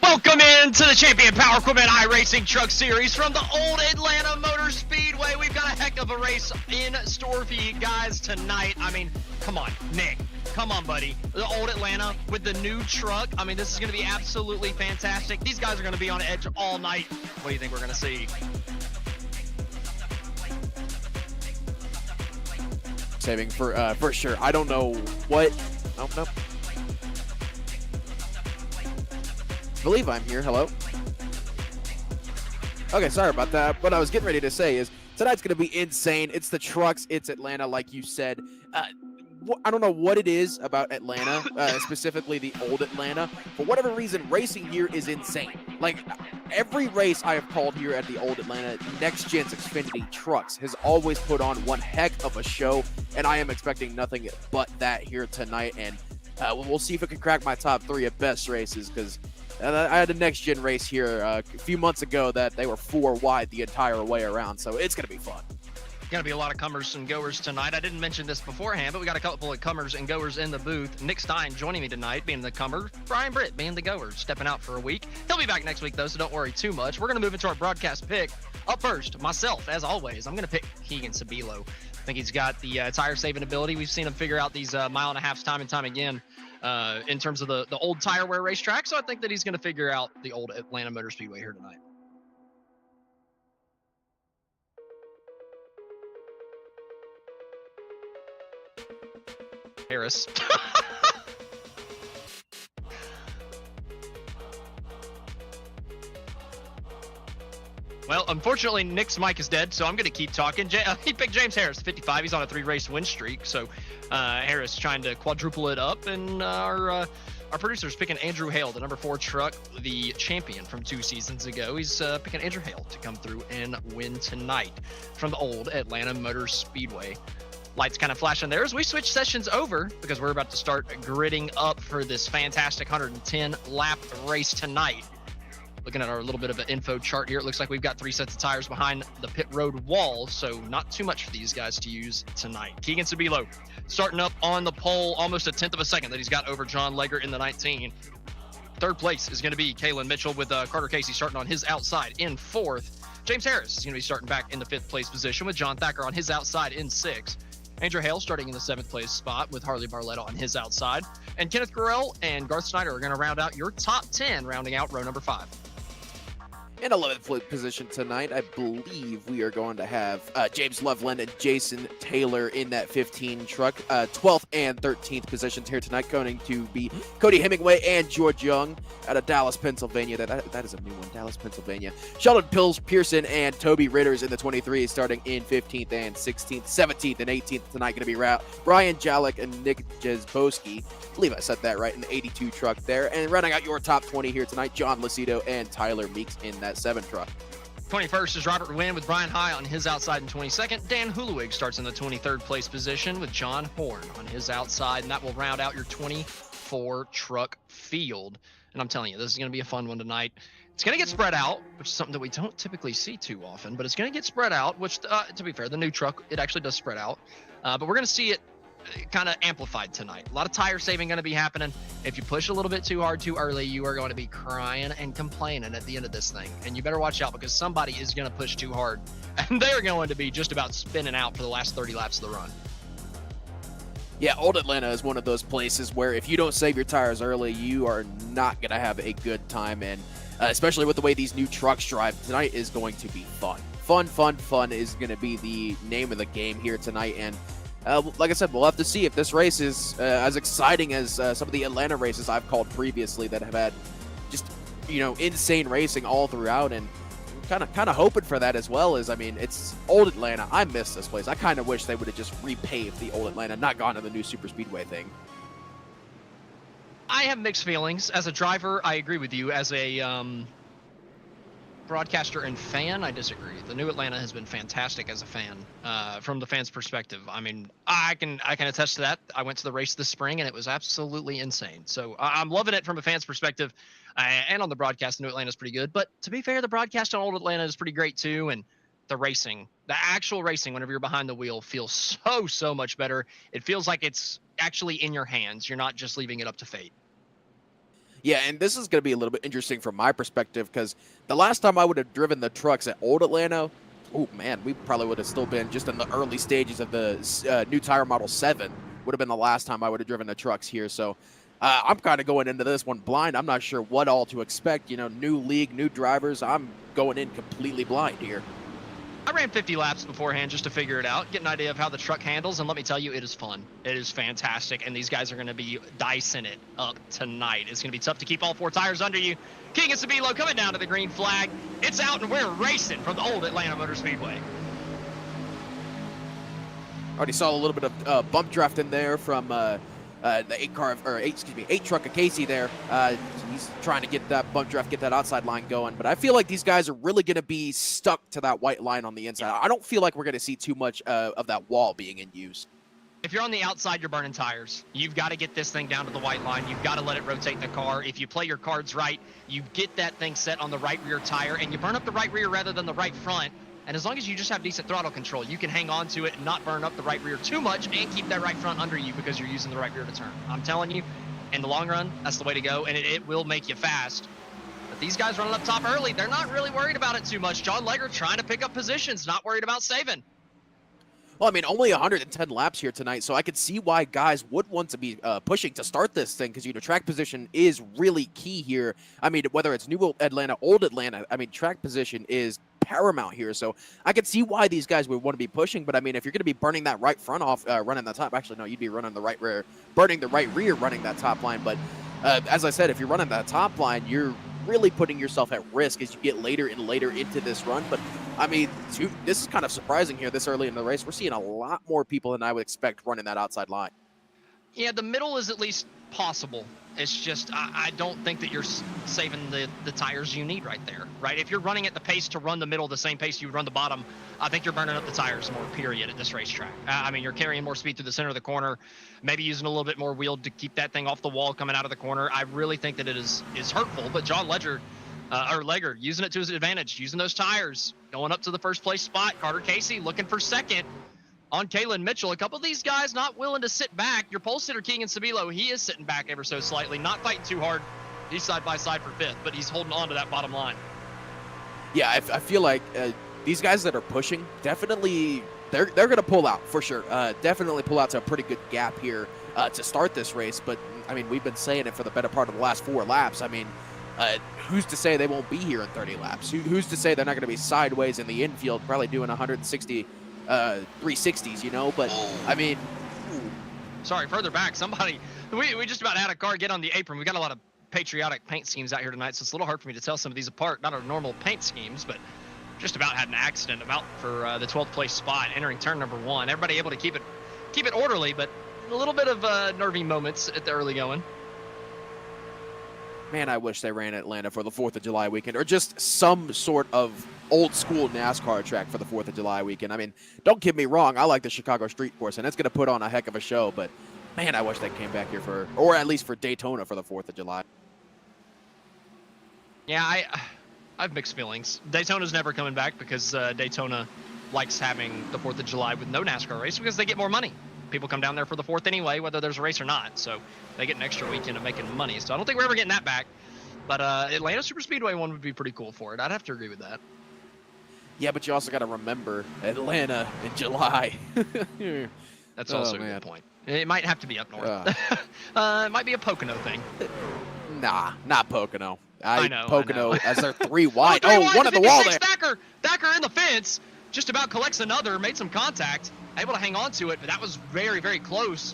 Welcome in to the Champion Power Equipment iRacing Truck Series from the old Atlanta Motor Speedway. We've got a heck of a race in store for you guys tonight. I mean, come on, Nick. Come on, buddy. The old Atlanta with the new truck. I mean, this is going to be absolutely fantastic. These guys are going to be on edge all night. What do you think we're going to see? Saving for sure. I don't know what. Oh, no. I believe I'm here. Hello. Okay, sorry about that. What I was getting ready to say is tonight's going to be insane. It's the trucks. It's Atlanta, like you said. I don't know what it is about Atlanta, specifically the old Atlanta. For whatever reason, racing here is insane. Like, every race I have called here at the old Atlanta, Next Gen's Xfinity Trucks has always put on one heck of a show, and I am expecting nothing but that here tonight. And we'll see if it can crack my top 3 of best races, because I had a Next Gen race here a few months ago that they were 4 wide the entire way around, so it's going to be fun. Going to be a lot of comers and goers tonight. I didn't mention this beforehand, but we got a couple of comers and goers in the booth. Nick Stein joining me tonight, being the comer. Brian Britt being the goer, stepping out for a week. He'll be back next week, though, so don't worry too much. We're going to move into our broadcast pick. Up first, myself, as always, I'm going to pick Keegan Sabilo. I think he's got the tire-saving ability. We've seen him figure out these mile and a halves time and time again in terms of the old tire wear racetrack, so I think that he's going to figure out the old Atlanta Motor Speedway here tonight. Harris. Well, unfortunately, Nick's mic is dead, so I'm going to keep talking. He picked James Harris, 55. He's on a 3-race win streak, so Harris trying to quadruple it up, and our producer's picking Andrew Hale, the number 4 truck, the champion from 2 seasons ago. He's picking Andrew Hale to come through and win tonight from the old Atlanta Motor Speedway. Lights kind of flashing there as we switch sessions over, because we're about to start gridding up for this fantastic 110 lap race tonight. Looking at our little bit of an info chart here, it looks like we've got 3 sets of tires behind the pit road wall, so not too much for these guys to use tonight. Keegan Sabilo starting up on the pole, almost a 1/10 of a second that he's got over John Leger in the 19. Third place is going to be Kalen Mitchell, with Carter Casey starting on his outside in 4th. James Harris is going to be starting back in the 5th place position, with John Thacker on his outside in 6th. Andrew Hale starting in the 7th place spot, with Harley Barletta on his outside. And Kenneth Gurrell and Garth Snyder are going to round out your top 10, rounding out row number 5. In 11th position tonight, I believe we are going to have James Loveland and Jason Taylor in that 15 truck. 12th and 13th positions here tonight, going to be Cody Hemingway and George Young out of Dallas, Pennsylvania. That is a new one, Dallas, Pennsylvania. Sheldon Pearson and Toby Ritters in the 23, starting in 15th and 16th, 17th and 18th tonight. Going to be Brian Jalek and Nick Jezboski. I believe I said that right, in the 82 truck there. And rounding out your top 20 here tonight, John Lucido and Tyler Meeks in that 7 truck. 21st is Robert Wynn with Brian High on his outside in 22nd. Dan Hulewig starts in the 23rd place position with John Horn on his outside, and that will round out your 24 truck field. And I'm telling you, this is going to be a fun one tonight. It's going to get spread out, which is something that we don't typically see too often, but it's going to get spread out, which, to be fair, the new truck, it actually does spread out. But we're going to see it kind of amplified tonight. A lot of tire saving going to be happening. If you push a little bit too hard too early, you are going to be crying and complaining at the end of this thing. And you better watch out, because somebody is going to push too hard, and they're going to be just about spinning out for the last 30 laps of the run. Yeah, Old Atlanta is one of those places where if you don't save your tires early, you are not going to have a good time. And especially with the way these new trucks drive, tonight is going to be fun. Fun is going to be the name of the game here tonight. And like I said, we'll have to see if this race is as exciting as some of the Atlanta races I've called previously that have had just, insane racing all throughout. And kind of hoping for that as well. As, I mean, it's old Atlanta. I miss this place. I kind of wish they would have just repaved the old Atlanta, not gone to the new super speedway thing. I have mixed feelings. As a driver, I agree with you. As a broadcaster and fan, I disagree. The new Atlanta has been fantastic as a fan, from the fans' perspective. I mean, I can attest to that. I went to the race this spring, and it was absolutely insane. So I'm loving it from a fan's perspective, and on the broadcast, new Atlanta is pretty good. But to be fair, the broadcast on old Atlanta is pretty great too, and the racing, the actual racing, whenever you're behind the wheel, feels so much better. It feels like it's actually in your hands. You're not just leaving it up to fate. Yeah, and this is going to be a little bit interesting from my perspective because the last time I would have driven the trucks at Old Atlanta, oh man, we probably would have still been just in the early stages of the new tire model 7. Would have been the last time I would have driven the trucks here. So I'm kind of going into this one blind. I'm not sure what all to expect. You know, new league, new drivers. I'm going in completely blind here. I ran 50 laps beforehand just to figure it out, get an idea of how the truck handles, and let me tell you, it is fun. It is fantastic, and these guys are going to be dicing it up tonight. It's going to be tough to keep all 4 tires under you. King and Sabilo coming down to the green flag. It's out, and we're racing from the old Atlanta Motor Speedway. Already saw a little bit of bump draft in there from the 8 truck of Casey there. He's trying to get that bump draft, get that outside line going. But I feel like these guys are really going to be stuck to that white line on the inside. I don't feel like we're going to see too much of that wall being in use. If you're on the outside, you're burning tires. You've got to get this thing down to the white line. You've got to let it rotate the car. If you play your cards right, you get that thing set on the right rear tire, and you burn up the right rear rather than the right front. And as long as you just have decent throttle control, you can hang on to it and not burn up the right rear too much and keep that right front under you because you're using the right rear to turn. I'm telling you, in the long run, that's the way to go, and it will make you fast. But these guys running up top early, they're not really worried about it too much. John Legger trying to pick up positions, not worried about saving. Well, I mean, only 110 laps here tonight, so I could see why guys would want to be pushing to start this thing because, you know, track position is really key here. I mean, whether it's new Atlanta, old Atlanta, I mean, track position is paramount here. So I could see why these guys would want to be pushing, but I mean, if you're going to be burning that right front off, running the top, actually, no, you'd be running the right rear, burning the right rear, running that top line. But as I said, if you're running that top line, you're really putting yourself at risk as you get later and later into this run. But I mean, this is kind of surprising here this early in the race. We're seeing a lot more people than I would expect running that outside line. Yeah, the middle is at least possible. It's just I don't think that you're saving the tires you need right there, right? If you're running at the pace to run the middle the same pace you would run the bottom, I think you're burning up the tires more, period, at this racetrack. I mean, you're carrying more speed through the center of the corner, maybe using a little bit more wheel to keep that thing off the wall coming out of the corner. I really think that it is hurtful, but John Legger using it to his advantage, using those tires, going up to the first place spot. Carter Casey looking for second on Kalen Mitchell. A couple of these guys not willing to sit back. Your pole sitter, King and Sabilo, he is sitting back ever so slightly, not fighting too hard. He's side by side for 5th, but he's holding on to that bottom line. Yeah, I feel like these guys that are pushing, definitely, they're going to pull out for sure. Definitely pull out to a pretty good gap here to start this race. But, I mean, we've been saying it for the better part of the last 4 laps. I mean, who's to say they won't be here in 30 laps? Who's to say they're not going to be sideways in the infield, probably doing 160 360s, you know? But I mean, sorry, further back, somebody, we just about had a car get on the apron. We got a lot of patriotic paint schemes out here tonight, so it's a little hard for me to tell some of these apart. Not our normal paint schemes, but just about had an accident about for the 12th place spot entering turn number 1. Everybody able to keep it orderly, but a little bit of nervy moments at the early going. Man, I wish they ran Atlanta for the 4th of July weekend, or just some sort of old school NASCAR track for the 4th of July weekend. I mean, don't get me wrong, I like the Chicago street course, and it's going to put on a heck of a show, but man, I wish they came back here or at least for Daytona for the 4th of July. Yeah, I have mixed feelings. Daytona's never coming back because Daytona likes having the 4th of July with no NASCAR race because they get more money. People come down there for the 4th anyway, whether there's a race or not. So they get an extra weekend of making money. So I don't think we're ever getting that back. But Atlanta Superspeedway one would be pretty cool for it. I'd have to agree with that. Yeah, but you also got to remember Atlanta in July. That's also a good point. It might have to be up north. It might be a Pocono thing. Nah, not Pocono. I know. Pocono as their 3 wide. One at the wall there. Thacker in the fence. Just about collects another. Made some contact. Able to hang on to it, but that was very, very close.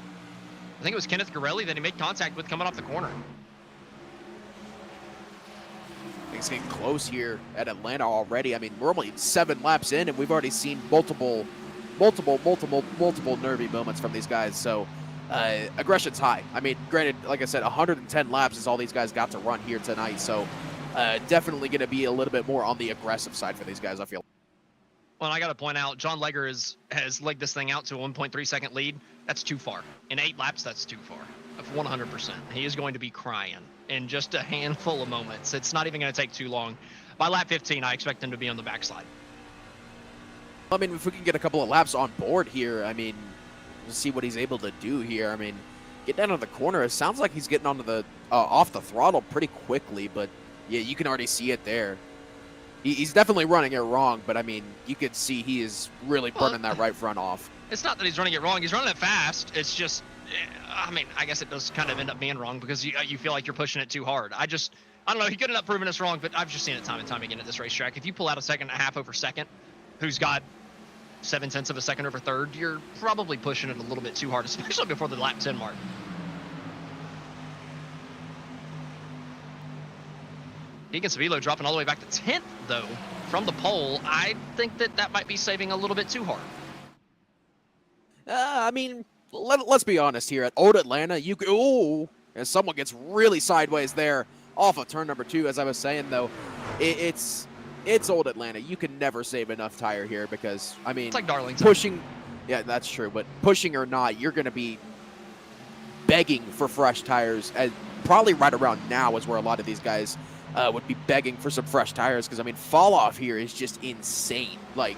I think it was Kenneth Garelli that he made contact with coming off the corner. Things getting close here at Atlanta already. I mean, we're only 7 laps in, and we've already seen multiple nervy moments from these guys. So aggression's high. I mean, granted, like I said, 110 laps is all these guys got to run here tonight. So definitely going to be a little bit more on the aggressive side for these guys, I feel. Well, I got to point out, John Legger has legged this thing out to a 1.3 second lead. That's too far. In 8 laps, that's too far. 100%. He is going to be crying in just a handful of moments. It's not even going to take too long. By lap 15, I expect him to be on the backslide. I mean, if we can get a couple of laps on board here, I mean, we'll see what he's able to do here. I mean, getting out of the corner. It sounds like he's getting onto the off the throttle pretty quickly, but yeah, you can already see it there. He's definitely running it wrong, but I mean, you could see he is really burning that right front off. It's not that he's running it wrong. He's running it fast. It's just, I mean, I guess it does kind of end up being wrong because you feel like you're pushing it too hard. I don't know. He could end up proving us wrong, but I've just seen it time and time again at this racetrack. If you pull out a second and a half over second, who's got 0.7 of a second over third, you're probably pushing it a little bit too hard, especially before the lap 10 mark. Egan Sabilo dropping all the way back to 10th, though, from the pole. I think that might be saving a little bit too hard. I mean, let's be honest here. At Old Atlanta, and someone gets really sideways there off of turn number 2. As I was saying, though, it's Old Atlanta. You can never save enough tire here because, I mean, it's like Darlington. Pushing, yeah, that's true. But pushing or not, you're going to be begging for fresh tires. Probably right around now is where a lot of these guys would be begging for some fresh tires because, I mean, fall off here is just insane. Like,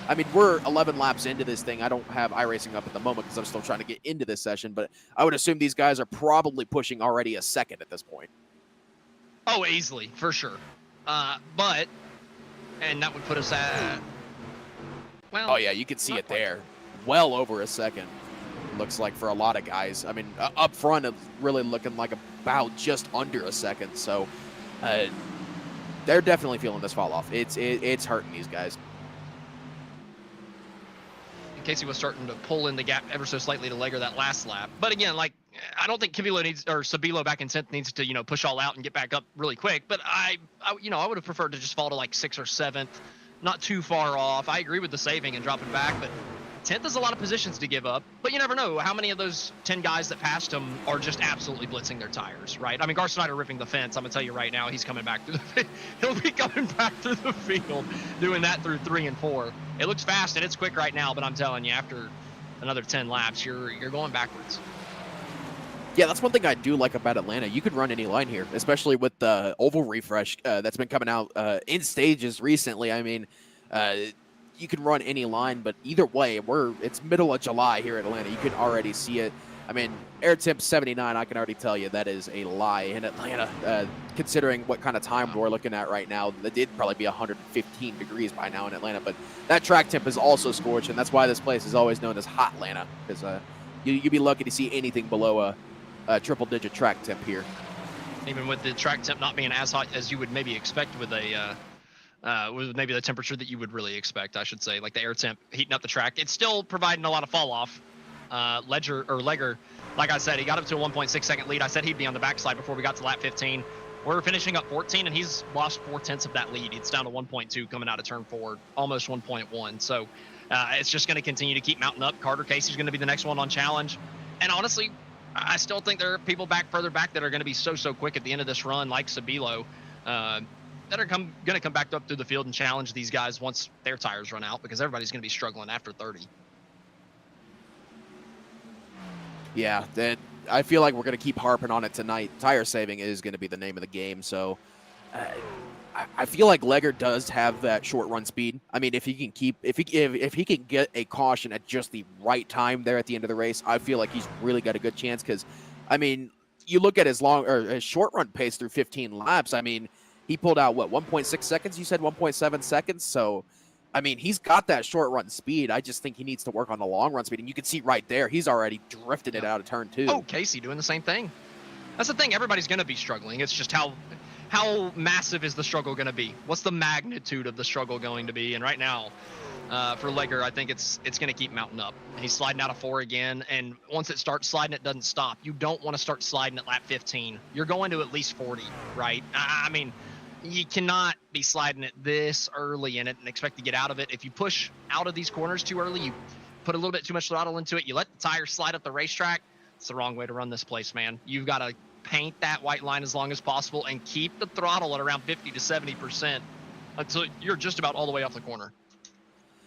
I mean, we're 11 laps into this thing. I don't have iRacing up at the moment because I'm still trying to get into this session, but I would assume these guys are probably pushing already a second at this point. Oh, easily, for sure. And that would put us at, well... Oh, yeah, you can see it there. Well over a second, looks like, for a lot of guys. I mean, up front, it's really looking like about just under a second, so they're definitely feeling this fall off. It's hurting these guys. Casey was starting to pull in the gap ever so slightly to Legger that last lap. But again, like, I don't think Sabilo back in 10th needs to, push all out and get back up really quick. But I would have preferred to just fall to like 6th or 7th, not too far off. I agree with the saving and dropping back, but 10th is a lot of positions to give up. But you never know how many of those 10 guys that passed him are just absolutely blitzing their tires, right? I mean, Gar Snyder ripping the fence. I'm gonna tell you right now, he's coming back through the he'll be coming back through the field, doing that through 3 and 4. It looks fast and it's quick right now, but I'm telling you, after another 10 laps, you're going backwards. Yeah, that's one thing I do like about Atlanta. You could run any line here, especially with the oval refresh that's been coming out in stages recently. I mean, you can run any line, but either way, it's middle of July here at Atlanta. You can already see it. I mean, air temp 79, I can already tell you that is a lie in Atlanta, considering what kind of time we're looking at right now. That did probably be 115 degrees by now in Atlanta, but that track temp is also scorched, and that's why this place is always known as Hot Atlanta, because you'd be lucky to see anything below a triple-digit track temp here. Even with the track temp not being as hot as you would maybe expect with with maybe the temperature that you would really expect, I should say, like the air temp heating up the track, it's still providing a lot of fall off. Legger, like I said, he got up to a 1.6 second lead. I said he'd be on the backside before we got to lap 15. We're finishing up 14, and he's lost 0.4 of that lead. It's down to 1.2 coming out of turn 4, almost 1.1. So it's just going to continue to keep mounting up. Carter Casey's going to be the next one on challenge. And honestly, I still think there are people further back that are going to be so quick at the end of this run, like Sabilo, that are going to come back up through the field and challenge these guys once their tires run out, because everybody's going to be struggling after 30. Yeah, I feel like we're going to keep harping on it tonight. Tire saving is going to be the name of the game, so I feel like Legger does have that short run speed. I mean, if he can get a caution at just the right time there at the end of the race, I feel like he's really got a good chance, because, I mean, you look at his short run pace through 15 laps, I mean, he pulled out, 1.6 seconds? You said 1.7 seconds? So, I mean, he's got that short run speed. I just think he needs to work on the long run speed. And you can see right there, he's already drifted it out of turn 2. Oh, Casey doing the same thing. That's the thing. Everybody's going to be struggling. It's just how massive is the struggle going to be? What's the magnitude of the struggle going to be? And right now, for Legger, I think it's going to keep mounting up. He's sliding out of 4 again. And once it starts sliding, it doesn't stop. You don't want to start sliding at lap 15. You're going to at least 40, right? I mean, you cannot be sliding it this early in it and expect to get out of it. If you push out of these corners too early, you put a little bit too much throttle into it, you let the tires slide up the racetrack, it's the wrong way to run this place, man. You've got to paint that white line as long as possible and keep the throttle at around 50 to 70% until you're just about all the way off the corner.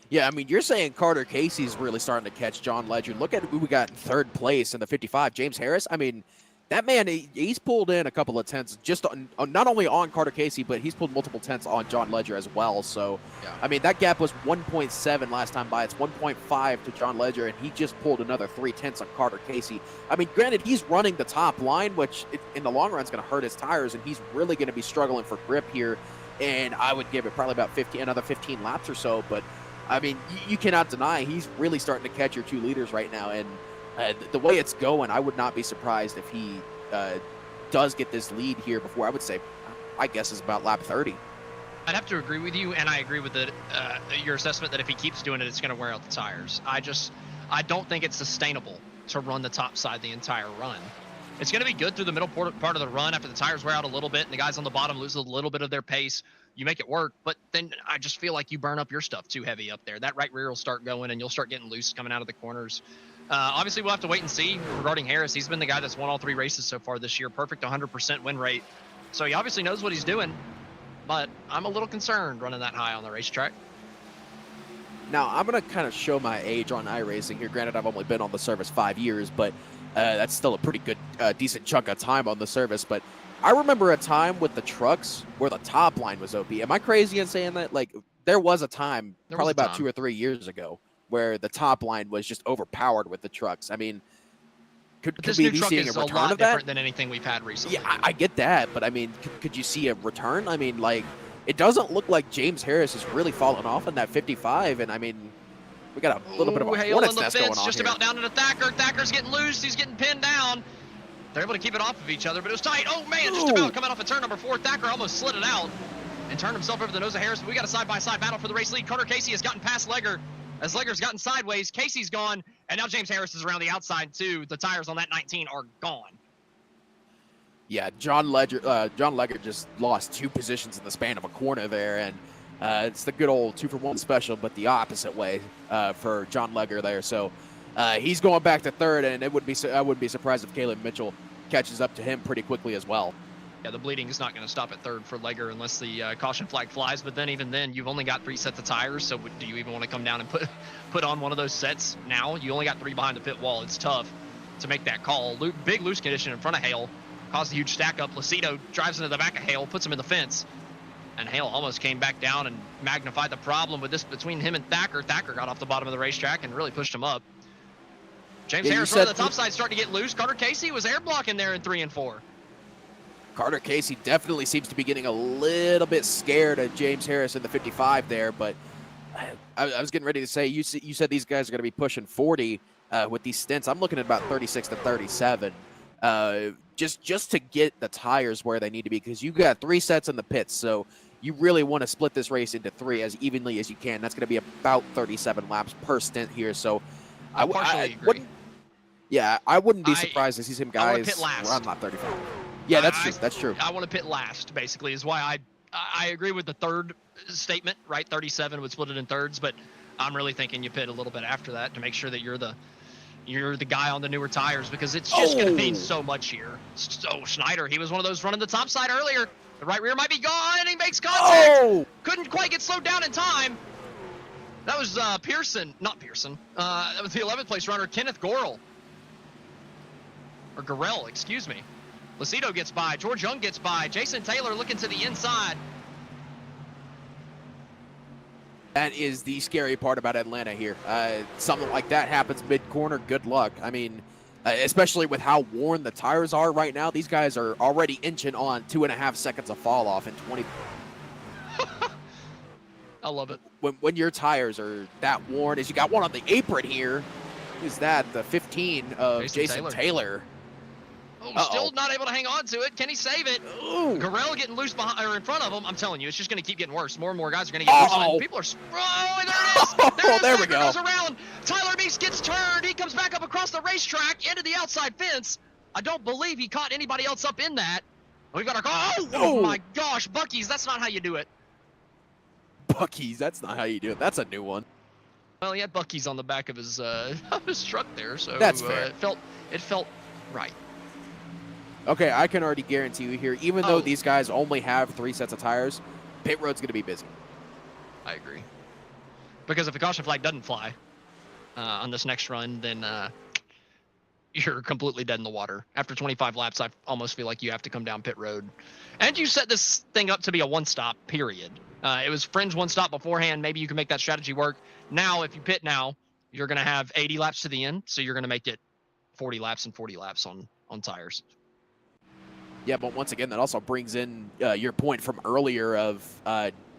Yeah, I mean, you're saying Carter Casey's really starting to catch John Legend. Look at who we got in 3rd place in the 55, James Harris. I mean, That man, he's pulled in a couple of tenths just on not only on Carter Casey, but he's pulled multiple tenths on John Ledger as well. So, Yeah. I mean, that gap was 1.7 last time by. It's 1.5 to John Ledger, and he just pulled another 3 tenths on Carter Casey. I mean, granted, he's running the top line, which in the long run is going to hurt his tires, and he's really going to be struggling for grip here. And I would give it probably about another 15 laps or so. But, I mean, you cannot deny he's really starting to catch your 2 leaders right now. And the way it's going, I would not be surprised if he does get this lead here before, I would say, I guess, is about lap 30. I'd have to agree with you, and I agree with your assessment that if he keeps doing it, it's going to wear out the tires. I don't think it's sustainable to run the top side the entire run. It's going to be good through the middle part of the run after the tires wear out a little bit and the guys on the bottom lose a little bit of their pace. You make it work, but then I just feel like you burn up your stuff too heavy up there. That right rear will start going, and you'll start getting loose coming out of the corners. Obviously, we'll have to wait and see regarding Harris. He's been the guy that's won all 3 races so far this year. Perfect 100% win rate. So he obviously knows what he's doing, but I'm a little concerned running that high on the racetrack. Now, I'm going to kind of show my age on iRacing here. Granted, I've only been on the service 5 years, but that's still a pretty good, decent chunk of time on the service. But I remember a time with the trucks where the top line was OP. Am I crazy in saying that? Like, there was a time, probably about 2 or 3 years ago, where the top line was just overpowered with the trucks. I mean, could we be seeing a return of that? Different than anything we've had recently. Yeah, I get that, but I mean, could you see a return? I mean, like, it doesn't look like James Harris is really falling off in that 55, and I mean, we got a little bit of a hornet's nest going on just here. about down into Thacker. Thacker's getting loose. He's getting pinned down. They're able to keep it off of each other, but it was tight. Oh, man, just about coming off of turn number 4. Thacker almost slid it out and turned himself over the nose of Harris. But we got a side-by-side battle for the race lead. Carter Casey has gotten past Legger. As Legger's gotten sideways, Casey's gone, and now James Harris is around the outside, too. The tires on that 19 are gone. Yeah, John Legger just lost 2 positions in the span of a corner there, and it's the good old 2-for-1 special, but the opposite way for John Legger there. So he's going back to 3rd, and I wouldn't be surprised if Caleb Mitchell catches up to him pretty quickly as well. Yeah, the bleeding is not going to stop at 3rd for Legger unless the caution flag flies. But then even then, you've only got 3 sets of tires. So do you even want to come down and put on one of those sets now? You only got 3 behind the pit wall. It's tough to make that call. Big loose condition in front of Hale caused a huge stack up. Lucido drives into the back of Hale, puts him in the fence. And Hale almost came back down and magnified the problem with this between him and Thacker. Thacker got off the bottom of the racetrack and really pushed him up. James Harris running the top side starting to get loose. Carter Casey was air blocking there in 3 and 4. Carter Casey definitely seems to be getting a little bit scared of James Harris in the 55 there, but I was getting ready to say, you said these guys are going to be pushing 40 with these stints. I'm looking at about 36 to 37 just to get the tires where they need to be, because you got 3 sets in the pits, so you really want to split this race into 3 as evenly as you can. That's going to be about 37 laps per stint here, so I agree. I wouldn't be surprised to see some guys around lap 35. Yeah, that's true. That's true. I want to pit last, basically, is why I agree with the 3rd statement, right? 37 would split it in 3rds, but I'm really thinking you pit a little bit after that to make sure that you're the guy on the newer tires, because it's just going to mean so much here. So Schneider, he was one of those running the top side earlier. The right rear might be gone, and he makes contact. Couldn't quite get slowed down in time. That was Pearson, not Pearson. That was the 11th place runner, Kenneth Gorel. Or Gorel, excuse me. Lucido gets by. George Young gets by. Jason Taylor looking to the inside. That is the scary part about Atlanta here. Something like that happens mid-corner, good luck. I mean, especially with how worn the tires are right now. These guys are already inching on 2.5 seconds of fall off in 20. I love it. When your tires are that worn, as you got one on the apron here, is that the 15 of Jason Taylor. Still not able to hang on to it. Can he save it? Gorel getting loose behind or in front of him. I'm telling you, it's just going to keep getting worse. More and more guys are going to get loose. People are. Oh, there it is. There we go. Goes around. Tyler Meeks gets turned. He comes back up across the racetrack into the outside fence. I don't believe he caught anybody else up in that. We've got our. Oh my gosh, Bucky's. That's not how you do it. Bucky's. That's not how you do it. That's a new one. Well, he had Bucky's on the back of his truck there, so that's fair. It felt right. Okay, I can already guarantee you here, even though these guys only have 3 sets of tires, pit road's going to be busy. I agree. Because if the caution flag doesn't fly on this next run, then you're completely dead in the water. After 25 laps, I almost feel like you have to come down pit road. And you set this thing up to be a one-stop, period. It was fringe one stop beforehand. Maybe you can make that strategy work. Now, if you pit now, you're going to have 80 laps to the end, so you're going to make it 40 laps and 40 laps on tires. Yeah, but once again, that also brings in your point from earlier of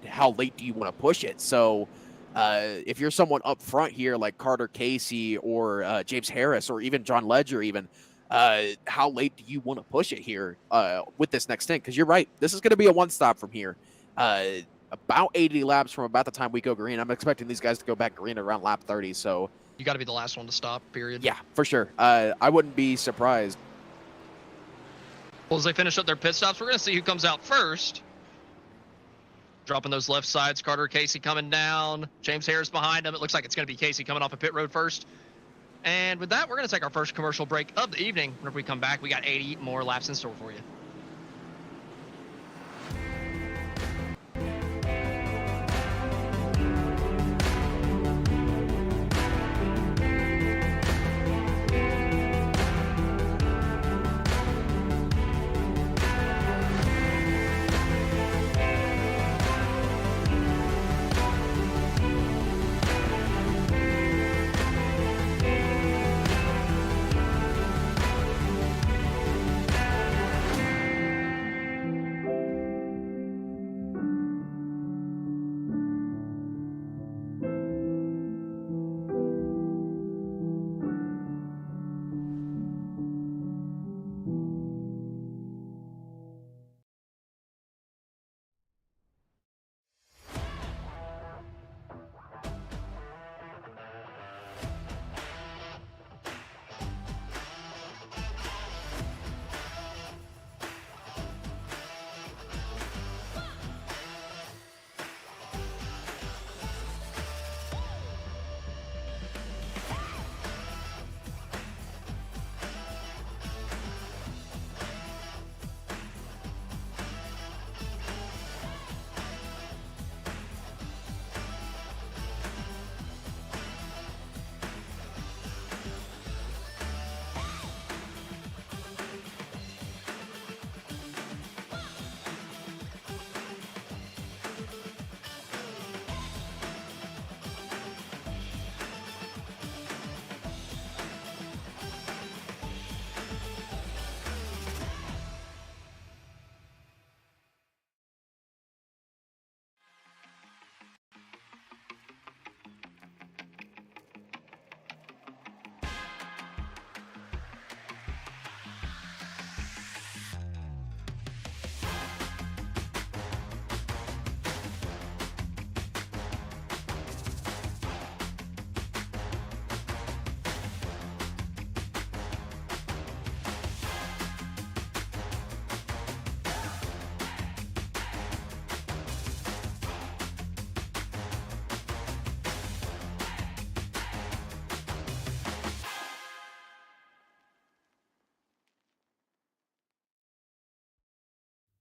how late do you want to push it. So if you're someone up front here like Carter Casey or James Harris or even John Ledger even, how late do you want to push it here with this next stint? Because you're right, this is going to be a one-stop from here. About 80 laps from about the time we go green. I'm expecting these guys to go back green around lap 30, so... You got to be the last one to stop, period. Yeah, for sure. I wouldn't be surprised. Well, as they finish up their pit stops, we're going to see who comes out first. Dropping those left sides, Carter Casey coming down. James Harris behind him. It looks like it's going to be Casey coming off of pit road first. And with that, we're going to take our first commercial break of the evening. Whenever we come back, we got 80 more laps in store for you.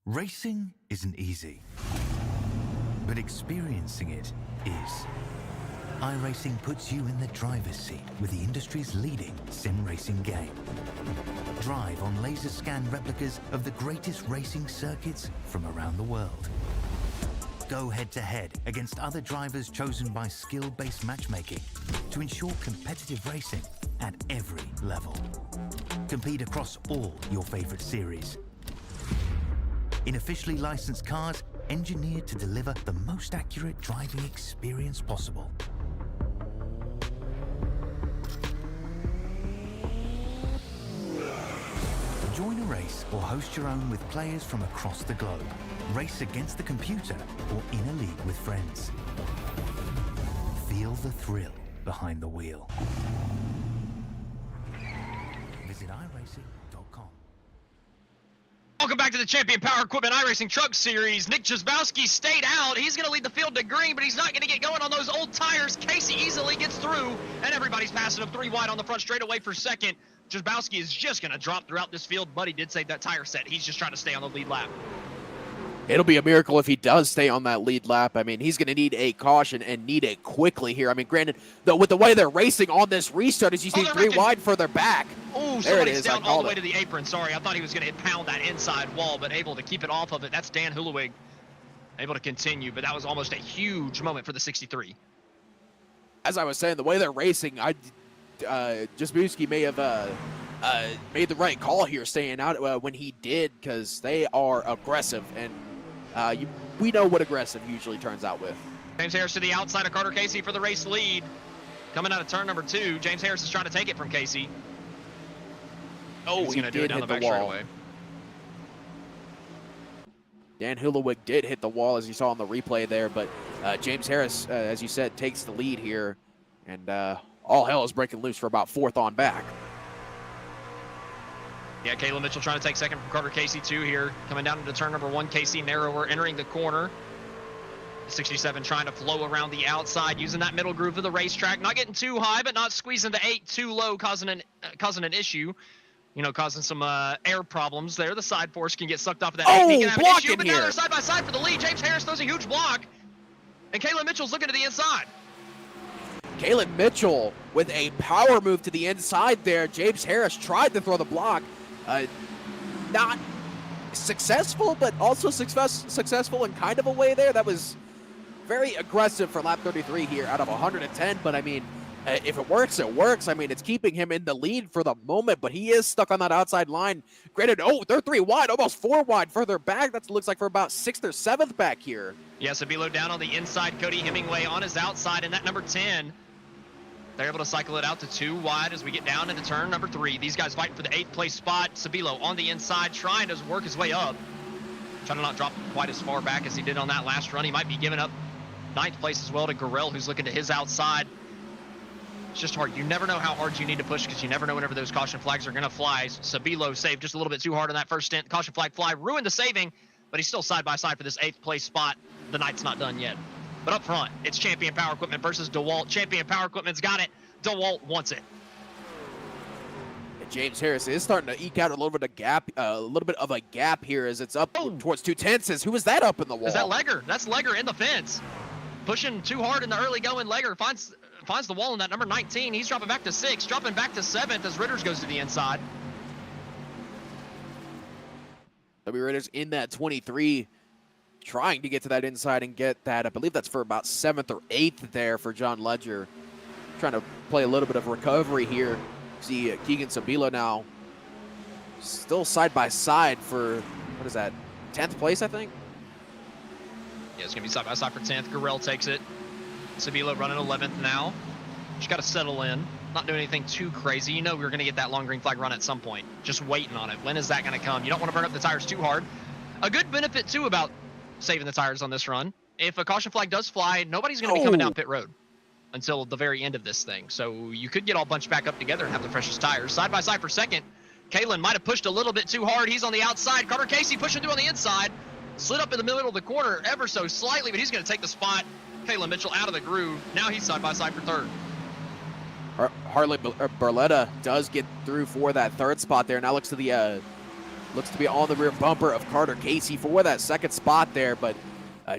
Racing isn't easy, but experiencing it is. iRacing puts you in the driver's seat with the industry's leading sim racing game. Drive on laser scan replicas of the greatest racing circuits from around the world. Go head-to-head against other drivers chosen by skill-based matchmaking to ensure competitive racing at every level. Compete across all your favorite series. In officially licensed cars, engineered to deliver the most accurate driving experience possible. Join a race or host your own with players from across the globe. Race against the computer or in a league with friends. Feel the thrill behind the wheel. Visit iRacing.com. Welcome back to the Champion Power Equipment iRacing Truck Series. Nick Jazbowski stayed out. He's going to lead the field to green, but he's not going to get going on those old tires. Casey easily gets through, and everybody's passing him 3 wide on the front straightaway for second. Jazbowski is just going to drop throughout this field, but he did save that tire set. He's just trying to stay on the lead lap. It'll be a miracle if he does stay on that lead lap. I mean, he's going to need a caution and need it quickly here. I mean, granted, though, with the way they're racing on this restart, as you see, three wide further back. Oh, somebody's down all the way to the apron. Sorry, I thought he was going to pound that inside wall, but able to keep it off of it. That's Dan Hulewig able to continue, but that was almost a huge moment for the 63. As I was saying, the way they're racing, Jasbuski may have made the right call here, staying out when he did, because they are aggressive, and we know what aggressive usually turns out with. James Harris to the outside of Carter Casey for the race lead. Coming out of turn number 2, James Harris is trying to take it from Casey. Oh, he's going to do it down the back straightaway. Dan Hulewig did hit the wall, as you saw on the replay there, but James Harris, as you said, takes the lead here, and all hell is breaking loose for about 4th on back. Yeah, Caleb Mitchell trying to take second from Carter Casey, too, here. Coming down into turn number 1, Casey narrower, entering the corner. 67 trying to flow around the outside, using that middle groove of the racetrack. Not getting too high, but not squeezing the 8 too low, causing an issue. You know, causing some air problems there. The side force can get sucked off of that. Oh, he can have an issue, but here. now they're side by side for the lead. James Harris throws a huge block, and Caleb Mitchell's looking to the inside. Caleb Mitchell with a power move to the inside there. James Harris tried to throw the block. Not successful, but also successful in kind of a way there. That was very aggressive for lap 33 here out of 110, but I mean, if it works, it works. I mean, it's keeping him in the lead for the moment, but he is stuck on that outside line. Granted, they're 3 wide, almost 4 wide further back. That looks like for about 6th or 7th back here. Yeah, Sabilo down on the inside. Cody Hemingway on his outside, and that number 10. They're able to cycle it out to 2 wide as we get down into turn number 3. These guys fighting for the 8th place spot. Sabilo on the inside, trying to work his way up. Trying to not drop quite as far back as he did on that last run. He might be giving up 9th place as well to Gorell, who's looking to his outside. It's just hard. You never know how hard you need to push, because you never know whenever those caution flags are going to fly. Sabilo saved just a little bit too hard on that first stint. Caution flag fly ruined the saving, but he's still side by side for this 8th place spot. The night's not done yet. But up front, it's Champion Power Equipment versus DeWalt. Champion Power Equipment's got it. DeWalt wants it. And James Harris is starting to eke out a little bit of a gap here as it's up towards 2/10. Who was that up in the wall? Is that Legger? That's Legger in the fence. Pushing too hard in the early going. Legger finds the wall in that number 19. He's dropping back to 6th, dropping back to 7th as Ritters goes to the inside. W Ritters in that 23, trying to get to that inside and get that. I believe that's for about 7th or 8th there for John Ledger. Trying to play a little bit of recovery here. See Keegan Sabilo now still side by side for, what is that, 10th place, I think? Yeah, it's going to be side by side for 10th. Gorell takes it. Sabilo running 11th now. Just got to settle in. Not doing anything too crazy. You know we're going to get that long green flag run at some point. Just waiting on it. When is that going to come? You don't want to burn up the tires too hard. A good benefit, too, about saving the tires on this run. If a caution flag does fly, nobody's going to be coming down pit road until the very end of this thing. So you could get all bunched back up together and have the freshest tires. Side by side for 2nd. Kalen might have pushed a little bit too hard. He's on the outside. Carter Casey pushing through on the inside. Slid up in the middle of the corner ever so slightly, but he's going to take the spot. Kalen Mitchell out of the groove. Now he's side by side for 3rd. Harley Barletta does get through for that 3rd spot there. Now looks to be on the rear bumper of Carter Casey for that 2nd spot there, but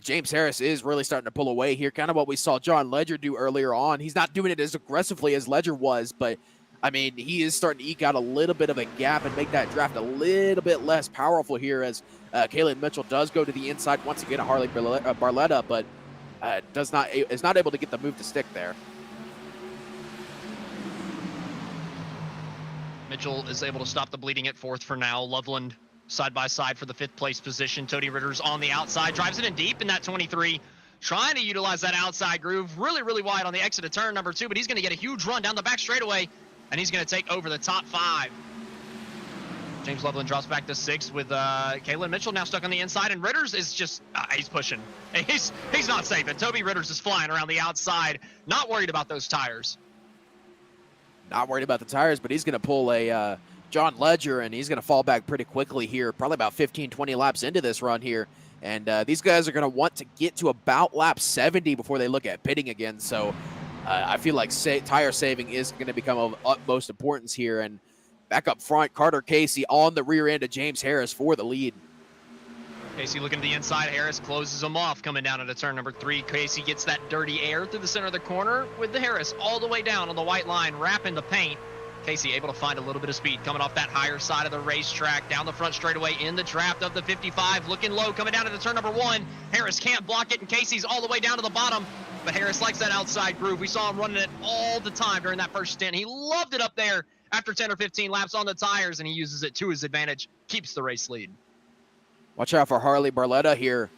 James Harris is really starting to pull away here. Kind of what we saw John Ledger do earlier on. He's not doing it as aggressively as Ledger was, but I mean, he is starting to eke out a little bit of a gap and make that draft a little bit less powerful here as Kalen Mitchell does go to the inside once again. Harley Barletta, but is not able to get the move to stick there. Mitchell is able to stop the bleeding at 4th for now. Loveland side by side for the 5th place position. Tony Ritter's on the outside, drives it in deep in that 23, trying to utilize that outside groove. Really, really wide on the exit of turn number 2, but he's going to get a huge run down the back straightaway, and he's going to take over the top 5. James Loveland drops back to 6th with Kalen Mitchell now stuck on the inside, and Ritters is just, he's pushing. He's not saving. Toby Ritters is flying around the outside, not worried about those tires. Not worried about the tires, but he's going to pull a John Ledger, and he's going to fall back pretty quickly here, probably about 15, 20 laps into this run here. And these guys are going to want to get to about lap 70 before they look at pitting again. So I feel like tire saving is going to become of utmost importance here. And back up front, Carter Casey on the rear end of James Harris for the lead. Casey looking to the inside. Harris closes him off coming down into turn number 3. Casey gets that dirty air through the center of the corner with the Harris all the way down on the white line, wrapping the paint. Casey able to find a little bit of speed coming off that higher side of the racetrack, down the front straightaway in the draft of the 55, looking low coming down into turn number 1. Harris can't block it, and Casey's all the way down to the bottom, but Harris likes that outside groove. We saw him running it all the time during that first stint. He loved it up there after 10 or 15 laps on the tires, and he uses it to his advantage, keeps the race lead. Watch out for Harley Barletta here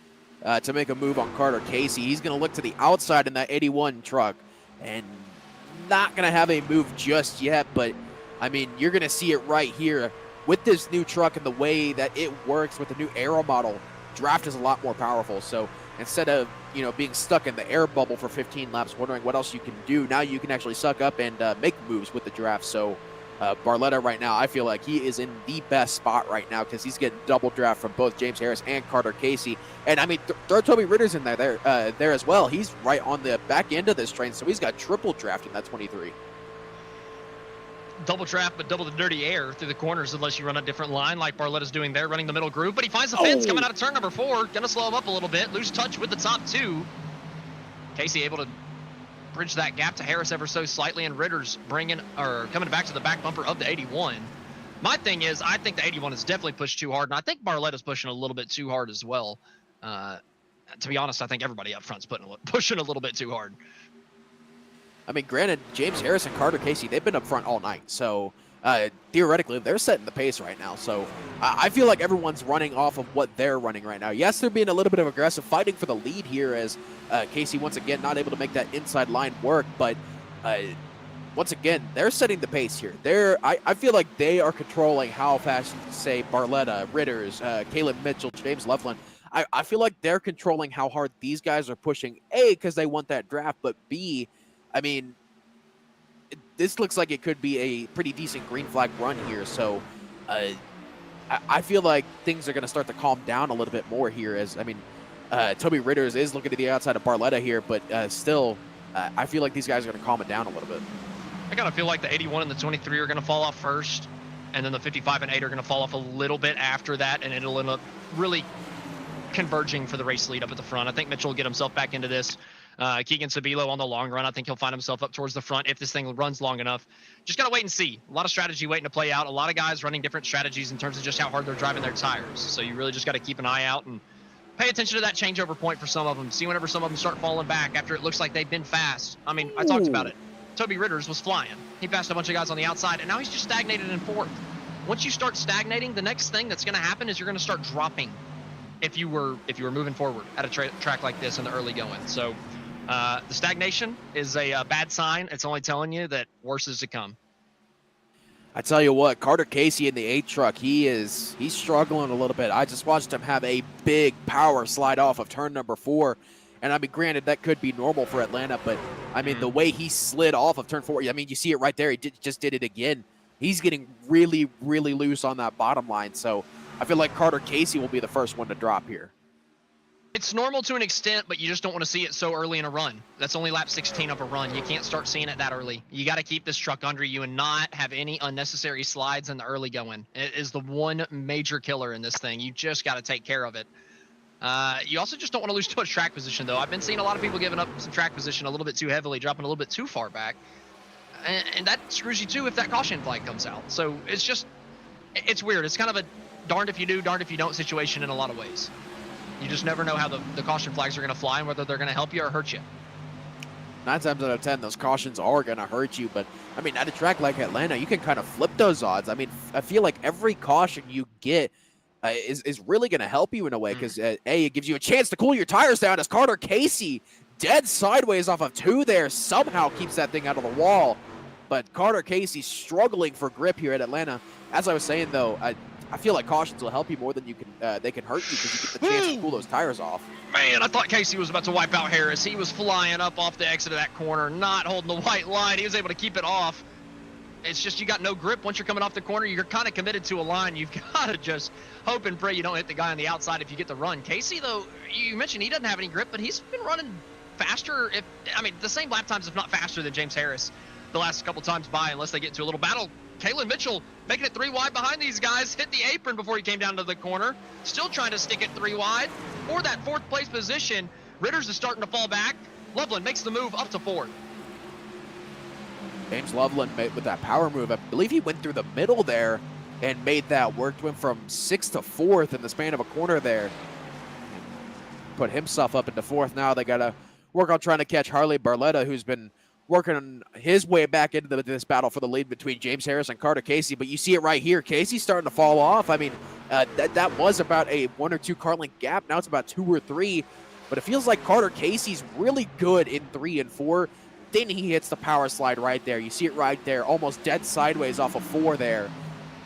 to make a move on Carter Casey. He's going to look to the outside in that 81 truck and not going to have a move just yet, but, I mean, you're going to see it right here. With this new truck and the way that it works with the new aero model, draft is a lot more powerful. So instead of, you know, being stuck in the air bubble for 15 laps wondering what else you can do, now you can actually suck up and make moves with the draft. So Barletta right now, I feel like he is in the best spot right now because he's getting double draft from both James Harris and Carter Casey. And I mean, throw Toby Ritter's in there as well. He's right on the back end of this train, so he's got triple draft in that 23. Double draft, but double the dirty air through the corners unless you run a different line like Barletta's doing there, running the middle groove. But he finds the fence coming out of turn number 4. Gonna slow him up a little bit. Lose touch with the top 2. Casey able to bridge that gap to Harris ever so slightly, and Ritter's coming back to the back bumper of the 81. My thing is, I think the 81 is definitely pushed too hard, and I think Barletta's pushing a little bit too hard as well. To be honest, I think everybody up front's pushing a little bit too hard. I mean, granted, James Harris and Carter Casey, they've been up front all night, so theoretically, they're setting the pace right now. So I feel like everyone's running off of what they're running right now. Yes, they're being a little bit of aggressive, fighting for the lead here as Casey, once again, not able to make that inside line work. But once again, they're setting the pace here. I feel like they are controlling how fast, say, Barletta, Ritters, Caleb Mitchell, James Loveland. I feel like they're controlling how hard these guys are pushing, A, because they want that draft, but B, I mean, this looks like it could be a pretty decent green flag run here. So I feel like things are going to start to calm down a little bit more here as, I mean, Toby Ritters is looking to the outside of Barletta here, but still, I feel like these guys are going to calm it down a little bit. I kind of feel like the 81 and the 23 are going to fall off first, and then the 55 and 8 are going to fall off a little bit after that, and it'll end up really converging for the race lead up at the front. I think Mitchell will get himself back into this. Keegan Sabilo on the long run, I think he'll find himself up towards the front if this thing runs long enough. Just got to wait and see. A lot of strategy waiting to play out. A lot of guys running different strategies in terms of just how hard they're driving their tires. So you really just got to keep an eye out and pay attention to that changeover point for some of them. See whenever some of them start falling back after it looks like they've been fast. I mean, I talked about it. Toby Ritters was flying. He passed a bunch of guys on the outside, and now he's just stagnated in 4th. Once you start stagnating, the next thing that's going to happen is you're going to start dropping if you were moving forward at a track like this in the early going. So the stagnation is a bad sign. It's only telling you that worse is to come. I tell you what, Carter Casey in the 8 truck, he's struggling a little bit. I just watched him have a big power slide off of turn number 4. And I mean, granted, that could be normal for Atlanta, but I mean, the way he slid off of turn 4, I mean, you see it right there. He just did it again. He's getting really, really loose on that bottom line. So I feel like Carter Casey will be the first one to drop here. It's normal to an extent, but you just don't want to see it so early in a run. That's only lap 16 of a run. You can't start seeing it that early. You got to keep this truck under you and not have any unnecessary slides in the early going. It is the one major killer in this thing. You just got to take care of it. You also just don't want to lose too much track position, though. I've been seeing a lot of people giving up some track position a little bit too heavily, dropping a little bit too far back. And that screws you, too, if that caution flag comes out. So it's weird. It's kind of a darned if you do, darned if you don't situation in a lot of ways. You just never know how the caution flags are going to fly and whether they're going to help you or hurt you. 9 times out of 10, those cautions are going to hurt you. But, I mean, at a track like Atlanta, you can kind of flip those odds. I mean, I feel like every caution you get is really going to help you in a way because, A, it gives you a chance to cool your tires down as Carter Casey, dead sideways off of 2 there, somehow keeps that thing out of the wall. But Carter Casey struggling for grip here at Atlanta. As I was saying, though, I feel like cautions will help you more than they can hurt you because you get the chance to cool those tires off. Man, I thought Casey was about to wipe out Harris. He was flying up off the exit of that corner, not holding the white line. He was able to keep it off. It's just you got no grip once you're coming off the corner. You're kind of committed to a line. You've got to just hope and pray you don't hit the guy on the outside if you get the run. Casey, though, you mentioned he doesn't have any grip, but he's been running faster. The same lap times, if not faster, than James Harris the last couple times by, unless they get into a little battle Kalen Mitchell making it 3 wide behind these guys, hit the apron before he came down to the corner. Still trying to stick it 3 wide for that 4th place position. Ritters is starting to fall back. Loveland makes the move up to 4th. James Loveland made with that power move. I believe he went through the middle there and made that work. Went from 6th to 4th in the span of a corner there. Put himself up into 4th. Now they got to work on trying to catch Harley Barletta, who's been working on his way back into this battle for the lead between James Harris and Carter Casey. But you see it right here. Casey's starting to fall off. I mean, that was about a 1 or 2 car length gap. Now it's about 2 or 3. But it feels like Carter Casey's really good in 3 and 4. Then he hits the power slide right there. You see it right there, almost dead sideways off of 4 there.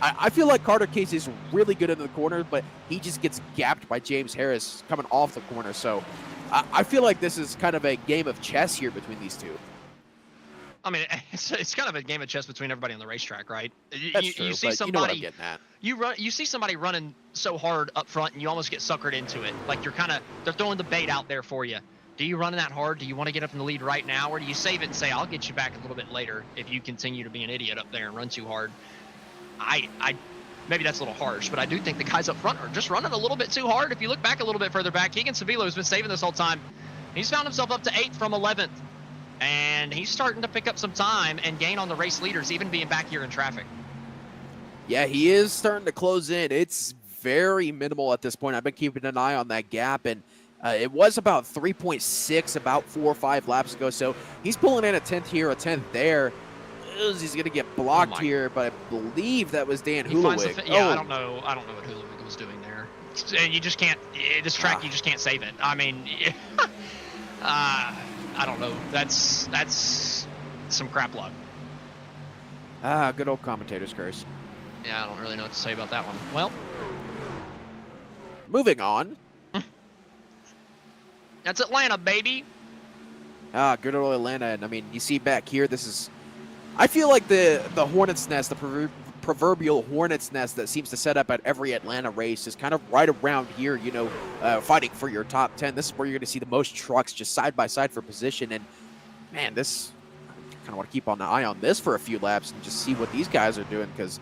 I feel like Carter Casey's really good in the corner, but he just gets gapped by James Harris coming off the corner. So I feel like this is kind of a game of chess here between these two. I mean, it's kind of a game of chess between everybody on the racetrack, right? That's true, you see but somebody, you know what I'm getting at. You see somebody running so hard up front, and you almost get suckered into it. Like they're throwing the bait out there for you. Do you run that hard? Do you want to get up in the lead right now, or do you save it and say, I'll get you back a little bit later if you continue to be an idiot up there and run too hard? Maybe that's a little harsh, but I do think the guys up front are just running a little bit too hard. If you look back a little bit further back, Keegan Sevilla has been saving this whole time. He's found himself up to 8th from 11th, and he's starting to pick up some time and gain on the race leaders, even being back here in traffic. Yeah, he is starting to close in. It's very minimal at this point. I've been keeping an eye on that gap, and it was about 3.6 about 4 or 5 laps ago, so he's pulling in a 10th here, a 10th there. He's going to get blocked here, but I believe that was Dan Hulawig. I don't know what Hulawig was doing there. And you just can't, this track, you just can't save it. I mean, I don't know. That's some crap luck. Good old commentator's curse. Yeah, I don't really know what to say about that one. Well, moving on. That's Atlanta, baby. Good old Atlanta. And I mean, you see back here, this is, I feel like the Hornet's Nest, the proverbial Hornet's Nest that seems to set up at every Atlanta race is kind of right around here, you know, fighting for your top 10. This is where you're going to see the most trucks just side by side for position. And man, this, I kind of want to keep an eye on this for a few laps and just see what these guys are doing, because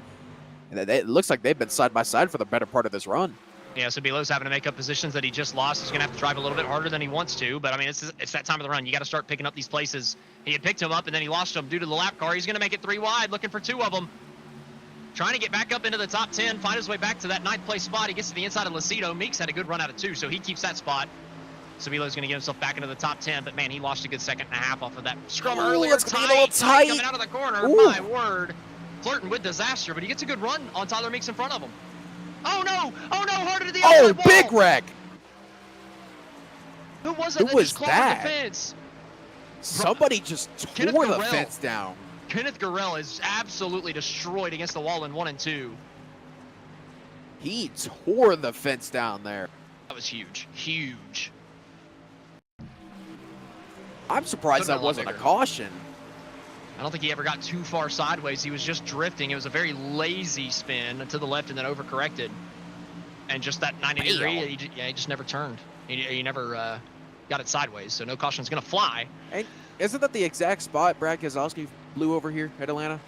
it looks like they've been side by side for the better part of this run. Yeah, so Belo's having to make up positions that he just lost. He's going to have to drive a little bit harder than he wants to. But, I mean, it's that time of the run. You got to start picking up these places. He had picked him up, and then he lost him due to the lap car. He's going to make it 3 wide, looking for 2 of them. Trying to get back up into the top 10, find his way back to that 9th place spot. He gets to the inside of Lucido. Meeks had a good run out of 2, so he keeps that spot. Sabilo's going to get himself back into the top 10, but, man, he lost a good 2.5 seconds off of that scrum earlier. It's going to be a little tight. Coming out of the corner. Ooh. My word. Flirting with disaster, but he gets a good run on Tyler Meeks in front of him. Oh no! Oh no! Harder to the outside wall. Big wreck! Who was it? Who was just clogged that? The fence? Somebody just tore the fence down. Kenneth Gurrell is absolutely destroyed against the wall in 1 and 2. He tore the fence down there. That was huge. Huge. I'm surprised that wasn't a caution. I don't think he ever got too far sideways. He was just drifting. It was a very lazy spin to the left and then overcorrected. And just that 90 degree, he just never turned. He never got it sideways, so no caution's going to fly. And isn't that the exact spot Brad Keselowski blew over here at Atlanta?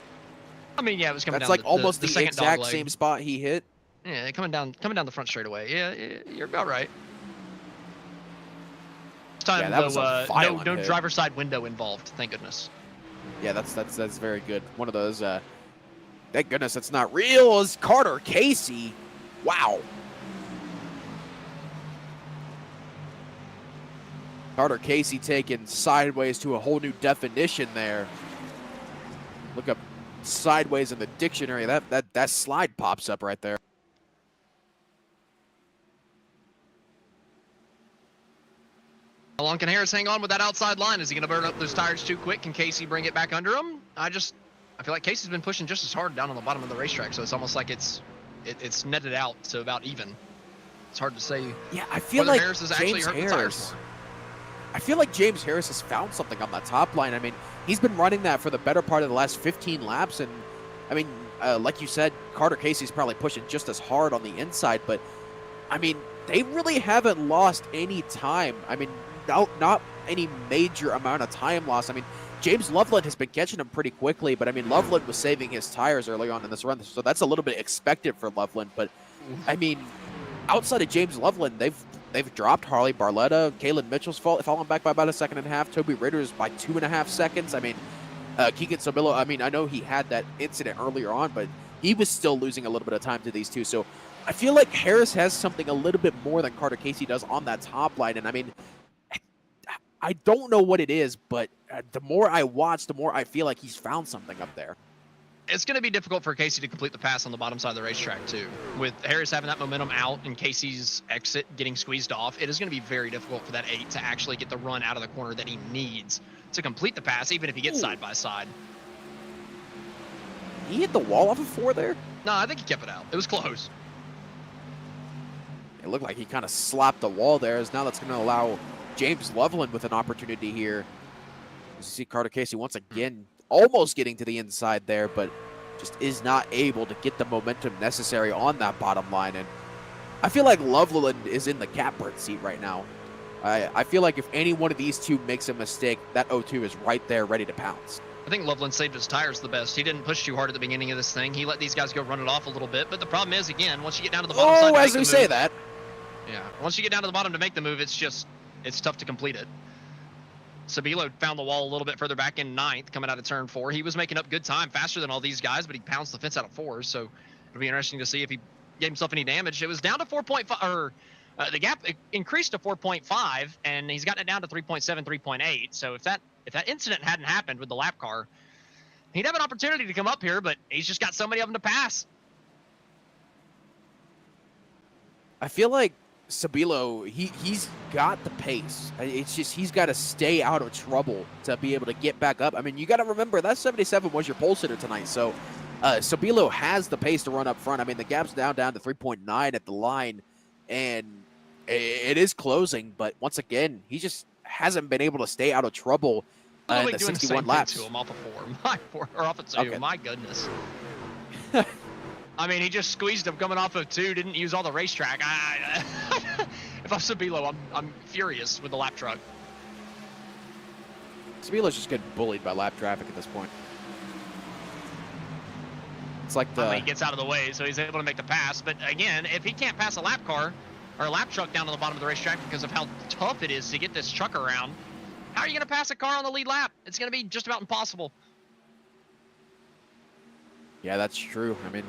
I mean, yeah, it was coming down. That's like almost the exact same spot he hit. Yeah, coming down the front straightaway. Yeah, you're about right. This time, that was a violent no hit. driver's side window involved. Thank goodness. Yeah, that's very good. One of those. Thank goodness that's not real. Is Carter Casey? Wow. Carter Casey taken sideways to a whole new definition there. Look up sideways in the dictionary. That slide pops up right there. How long can Harris hang on with that outside line? Is he going to burn up those tires too quick? Can Casey bring it back under him? I feel like Casey's been pushing just as hard down on the bottom of the racetrack, so it's almost like it's netted out to about even. It's hard to say. Yeah, I feel like Harris is actually hurting the tires more. I feel like James Harris has found something on that top line. I mean, he's been running that for the better part of the last 15 laps, and I mean, like you said, Carter Casey's probably pushing just as hard on the inside, but I mean, they really haven't lost any time. I mean, not any major amount of time loss. I mean, James Loveland has been catching him pretty quickly, but I mean, Loveland was saving his tires early on in this run, so that's a little bit expected for Loveland. But I mean, outside of James Loveland, they've dropped Harley Barletta, Kalen Mitchell's fallen back by about a second and a half, Toby Raiders by 2.5 seconds. I mean, Keegan Sobillo, I mean, I know he had that incident earlier on, but he was still losing a little bit of time to these two. So I feel like Harris has something a little bit more than Carter Casey does on that top line. And I mean, I don't know what it is, but the more I watch, the more I feel like he's found something up there. It's going to be difficult for Casey to complete the pass on the bottom side of the racetrack, too. With Harris having that momentum out and Casey's exit getting squeezed off, it is going to be very difficult for that 8 to actually get the run out of the corner that he needs to complete the pass, even if he gets side by side. He hit the wall off of 4 there? No, I think he kept it out. It was close. It looked like he kind of slapped the wall there, as now that's going to allow James Loveland with an opportunity here. You see Carter Casey once again almost getting to the inside there, but just is not able to get the momentum necessary on that bottom line. And I feel like Loveland is in the catbird seat right now. I feel like if any one of these two makes a mistake, that 0-2 is right there ready to pounce. I think Loveland saved his tires the best. He didn't push too hard at the beginning of this thing. He let these guys go run it off a little bit. But the problem is, again, once you get down to the bottom side to as make we the say move, that. Yeah, once you get down to the bottom to make the move, it's tough to complete it. Sabilo found the wall a little bit further back in 9th, coming out of turn 4. He was making up good time, faster than all these guys, but he pounced the fence out of 4. So it'll be interesting to see if he gave himself any damage. It was down to 4.5, or the gap increased to 4.5, and he's gotten it down to 3.7, 3.8. So if that incident hadn't happened with the lap car, he'd have an opportunity to come up here, but he's just got so many of them to pass. I feel like Sabilo, he's got the pace. It's just he's got to stay out of trouble to be able to get back up. I mean, you got to remember that 77 was your pole sitter tonight, so Sabilo has the pace to run up front. I mean, the gap's now down to 3.9 at the line, and it is closing. But once again, he just hasn't been able to stay out of trouble in the 61 laps. To him off of 4, or off of 2. Okay. My goodness. I mean, he just squeezed him coming off of 2, didn't use all the racetrack. If I'm Sabilo, I'm furious with the lap truck. Sabilo's just getting bullied by lap traffic at this point. It's like He gets out of the way, so he's able to make the pass. But again, if he can't pass a lap car or a lap truck down to the bottom of the racetrack because of how tough it is to get this truck around, how are you going to pass a car on the lead lap? It's going to be just about impossible. Yeah, that's true. I mean,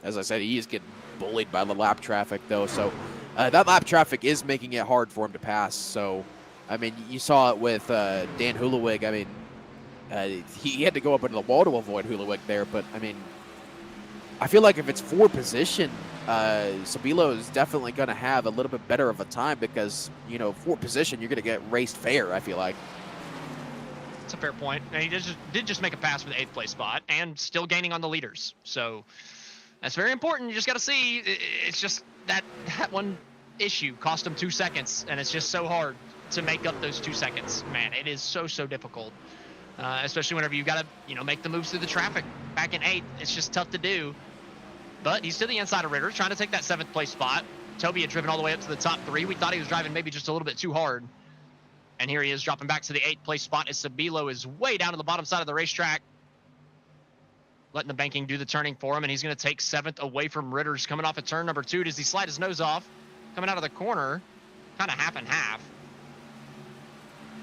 as I said, he is getting bullied by the lap traffic, though. So that lap traffic is making it hard for him to pass. So, I mean, you saw it with Dan Hulawig. I mean, he had to go up into the wall to avoid Hulawig there. But, I mean, I feel like if it's for position, Sabilo is definitely going to have a little bit better of a time because, you know, for position, you're going to get raced fair, I feel like. That's a fair point. And he did just make a pass for the 8th place spot and still gaining on the leaders. So that's very important. You just got to see. It's just that one issue cost him 2 seconds, and it's just so hard to make up those 2 seconds. Man, it is so difficult, especially whenever you got to make the moves through the traffic back in 8th. It's just tough to do. But he's to the inside of Ritter, trying to take that 7th place spot. Toby had driven all the way up to the top 3. We thought he was driving maybe just a little bit too hard. And here he is dropping back to the 8th place spot as Sabilo is way down to the bottom side of the racetrack. Letting the banking do the turning for him, and he's going to take 7th away from Ritter's coming off of turn number 2. Does he slide his nose off? Coming out of the corner, kind of half and half.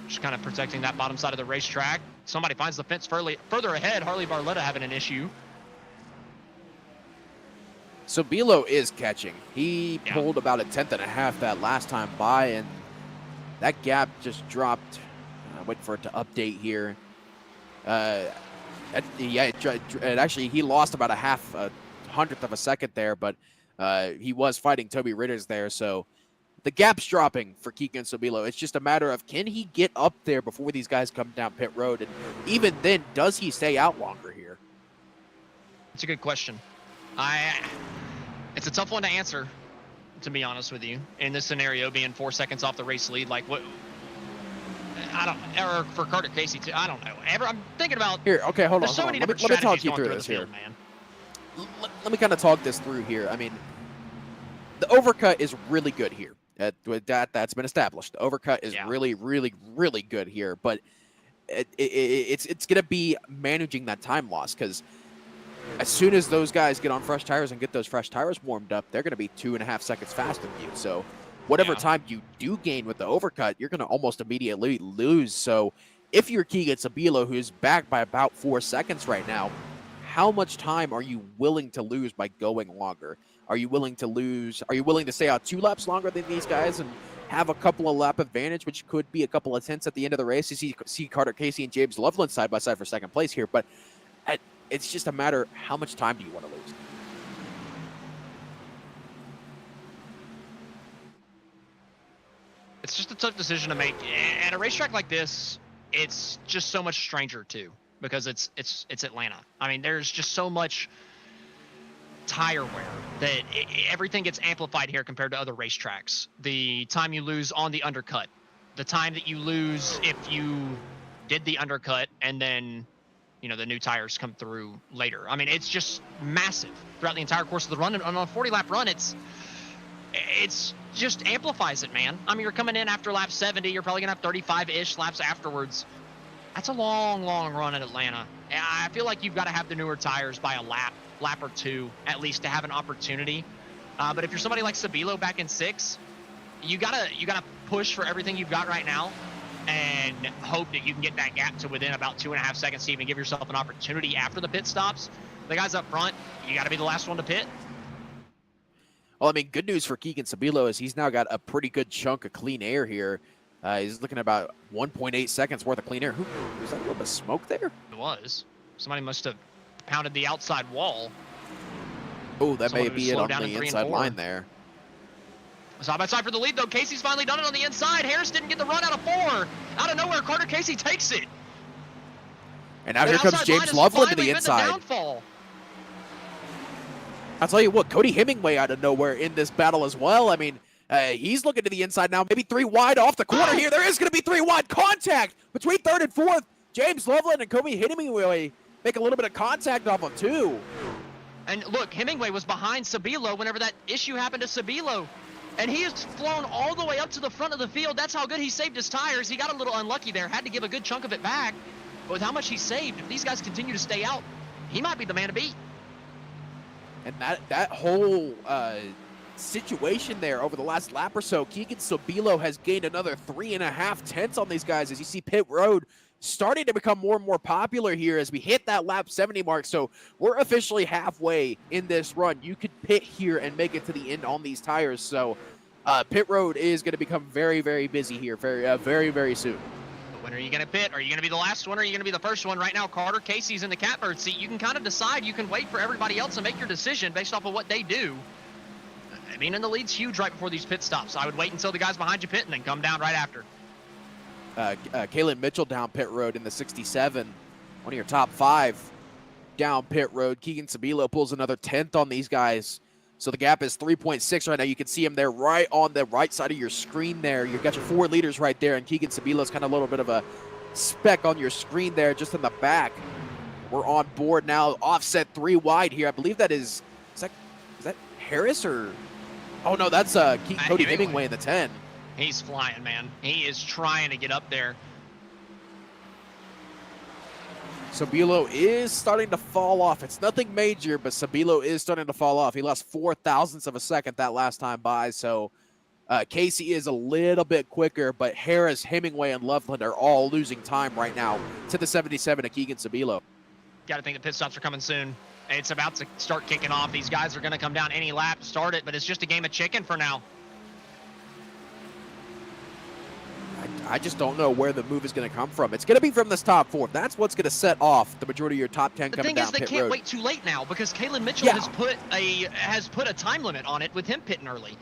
Just kind of protecting that bottom side of the racetrack. Somebody finds the fence further ahead. Harley Barletta having an issue. Sabilo is catching. He pulled about a 10th and a half that last time by, and that gap just dropped. Waiting for it to update here. Actually, he lost about a hundredth of a second there, but he was fighting Toby Ritters there, so the gap's dropping for Keegan Sabilo. It's just a matter of, can he get up there before these guys come down pit road, and even then, does he stay out longer here? It's a good question. It's a tough one to answer, to be honest with you. In this scenario, being 4 seconds off the race lead, like what? Or for Carter Casey too. I don't know. I'm thinking about here. Okay, hold on. Let me talk you through this here. Man. Let me kind of talk this through here. I mean, the overcut is really good here. That's been established. The overcut is really good here. But it's going to be managing that time loss, because as soon as those guys get on fresh tires and get those fresh tires warmed up, they're going to be 2.5 seconds faster than you. So whatever time you do gain with the overcut, you're going to almost immediately lose. So if you're Keegan Sabilo, who's back by about 4 seconds right now, how much time are you willing to lose by going longer? Are you willing to lose? Are you willing to stay out 2 laps longer than these guys and have a couple of lap advantage, which could be a couple of tenths at the end of the race? You see Carter Casey and James Loveland side by side for second place here, but it's just a matter of how much time do you want to lose? It's just a tough decision to make. At a racetrack like this, it's just so much stranger too, because it's Atlanta. I mean, there's just so much tire wear that everything gets amplified here compared to other racetracks. The time you lose on the undercut, the time that you lose if you did the undercut and then, you know, the new tires come through later. I mean, it's just massive throughout the entire course of the run. And on a 40-lap run, it's just amplifies it, man. I mean, you're coming in after lap 70. You're probably going to have 35-ish laps afterwards. That's a long, long run at Atlanta. And I feel like you've got to have the newer tires by a lap or two, at least, to have an opportunity. But if you're somebody like Sabilo back in 6, you gotta push for everything you've got right now and hope that you can get that gap to within about 2.5 seconds to even give yourself an opportunity after the pit stops. The guys up front, you got to be the last one to pit. Well, I mean, good news for Keegan Sabilo is he's now got a pretty good chunk of clean air here. He's looking at about 1.8 seconds worth of clean air. Was that a little bit of smoke there? It was. Somebody must have pounded the outside wall. Oh, that may be it on the inside line there. Side by side for the lead, though. Casey's finally done it on the inside. Harris didn't get the run out of 4. Out of nowhere, Carter Casey takes it. And now here comes James Loveland to the inside. I'll tell you what, Cody Hemingway out of nowhere in this battle as well. I mean, he's looking to the inside now. Maybe 3 wide off the corner here. There is going to be 3 wide contact between 3rd and 4th. James Loveland and Cody Hemingway make a little bit of contact off of 2. And look, Hemingway was behind Sabilo whenever that issue happened to Sabilo. And he has flown all the way up to the front of the field. That's how good he saved his tires. He got a little unlucky there, had to give a good chunk of it back. But with how much he saved, if these guys continue to stay out, he might be the man to beat. And that whole situation there over the last lap or so, Keegan Sabilo has gained another 3.5 tenths on these guys. As you see pit road starting to become more and more popular here as we hit that lap 70 mark. So we're officially halfway in this run. You could pit here and make it to the end on these tires. So pit road is going to become very, very busy here very, very soon. When are you going to pit? Are you going to be the last one or are you going to be the first one? Right now, Carter Casey's in the catbird seat. You can kind of decide. You can wait for everybody else and make your decision based off of what they do. I mean, and the lead's huge right before these pit stops. I would wait until the guys behind you pit and then come down right after. Kalen Mitchell down pit road in the 67. One of your top 5 down pit road. Keegan Sabilo pulls another 10th on these guys. So the gap is 3.6 right now. You can see him there right on the right side of your screen there. You've got your 4 leaders right there, and Keegan Sabilo's kind of a little bit of a speck on your screen there just in the back. We're on board now. Offset 3 wide here. I believe that is that Harris or... Oh, no, that's Cody Hemingway in the 10. He's flying, man. He is trying to get up there. Sabilo is starting to fall off. It's nothing major, but Sabilo is starting to fall off. He lost 4 thousandths of a second that last time by, so Casey is a little bit quicker, but Harris, Hemingway, and Loveland are all losing time right now to the 77 of Keegan Sabilo. Got to think the pit stops are coming soon. It's about to start kicking off. These guys are going to come down any lap, start it, but it's just a game of chicken for now. I just don't know where the move is going to come from. It's going to be from this top 4. That's what's going to set off the majority of your top 10 coming down pit road. The thing is, they can't wait too late now because Kalen Mitchell has put a time limit on it with him pitting early.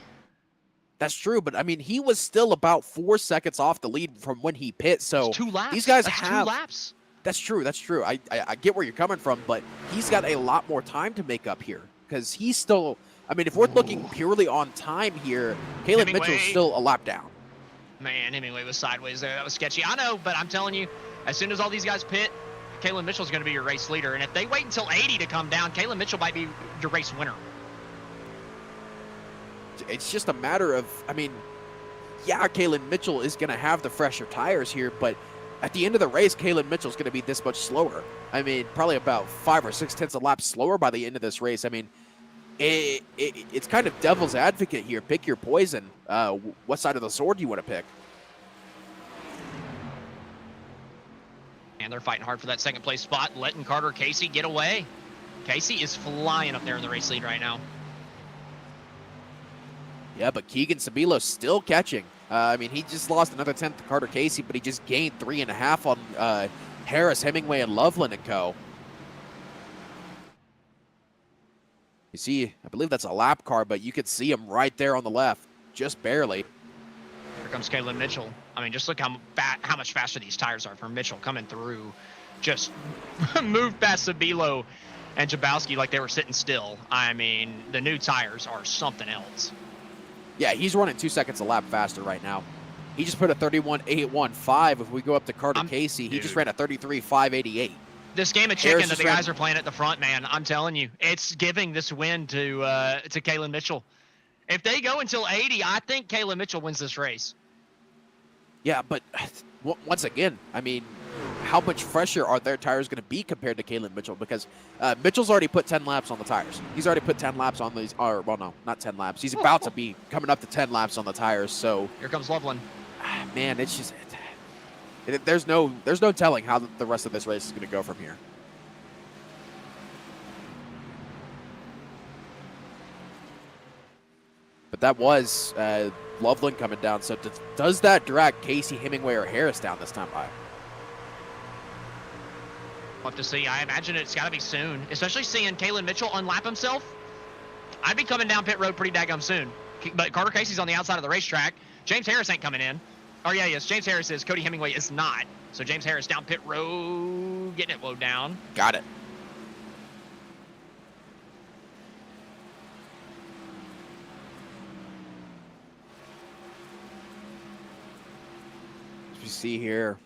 That's true, but I mean, he was still about 4 seconds off the lead from when he pit. So it's 2 laps. These guys That's have 2 laps. That's true. That's true. I get where you're coming from, but he's got a lot more time to make up here because he's still. I mean, if we're looking purely on time here, Kalen Mitchell's still a lap down. Man, Hemingway was sideways there. That was sketchy. I know, but I'm telling you, as soon as all these guys pit, Kalen Mitchell's going to be your race leader. And if they wait until 80 to come down, Kalen Mitchell might be your race winner. It's just a matter of, I mean, yeah, Kalen Mitchell is going to have the fresher tires here, but at the end of the race, Kalen Mitchell's going to be this much slower. I mean, probably about 5 or 6 tenths a lap slower by the end of this race. I mean, it's kind of devil's advocate here. Pick your poison. What side of the sword do you want to pick? And they're fighting hard for that second place spot, letting Carter Casey get away. Casey is flying up there in the race lead right now. Yeah, but Keegan Sabilo's still catching. I mean, he just lost another 10th to Carter Casey, but he just gained 3.5 on Harris, Hemingway, and Loveland and co. You see, I believe that's a lap car, but you could see him right there on the left, just barely. Here comes Kalen Mitchell. I mean, just look how much faster these tires are for Mitchell coming through. Just moved past Sabilo and Jabowski like they were sitting still. I mean, the new tires are something else. Yeah, he's running 2 seconds a lap faster right now. He just put a 31.815. If we go up to Carter Casey, he just ran a 33.588. This game of chicken that the guys are playing at the front, man, I'm telling you, it's giving this win to Kalen Mitchell. If they go until 80, I think Kalen Mitchell wins this race. Yeah, but once again, I mean, how much fresher are their tires going to be compared to Kalen Mitchell? Because Mitchell's already put 10 laps on the tires. He's already put 10 laps on these, or well, no, not 10 laps. He's about to be coming up to 10 laps on the tires. So here comes Loveland. Man, it's just there's no telling how the rest of this race is going to go from here. But that was Loveland coming down. So does that drag Casey, Hemingway, or Harris down this time by? We'll have to see. I imagine it's got to be soon, especially seeing Kalen Mitchell unlap himself. I'd be coming down pit road pretty daggum soon. But Carter Casey's on the outside of the racetrack. James Harris ain't coming in. Oh, yeah, yes, James Harris is. Cody Hemingway is not. So James Harris down pit road, getting it low down. Got it. As you see here,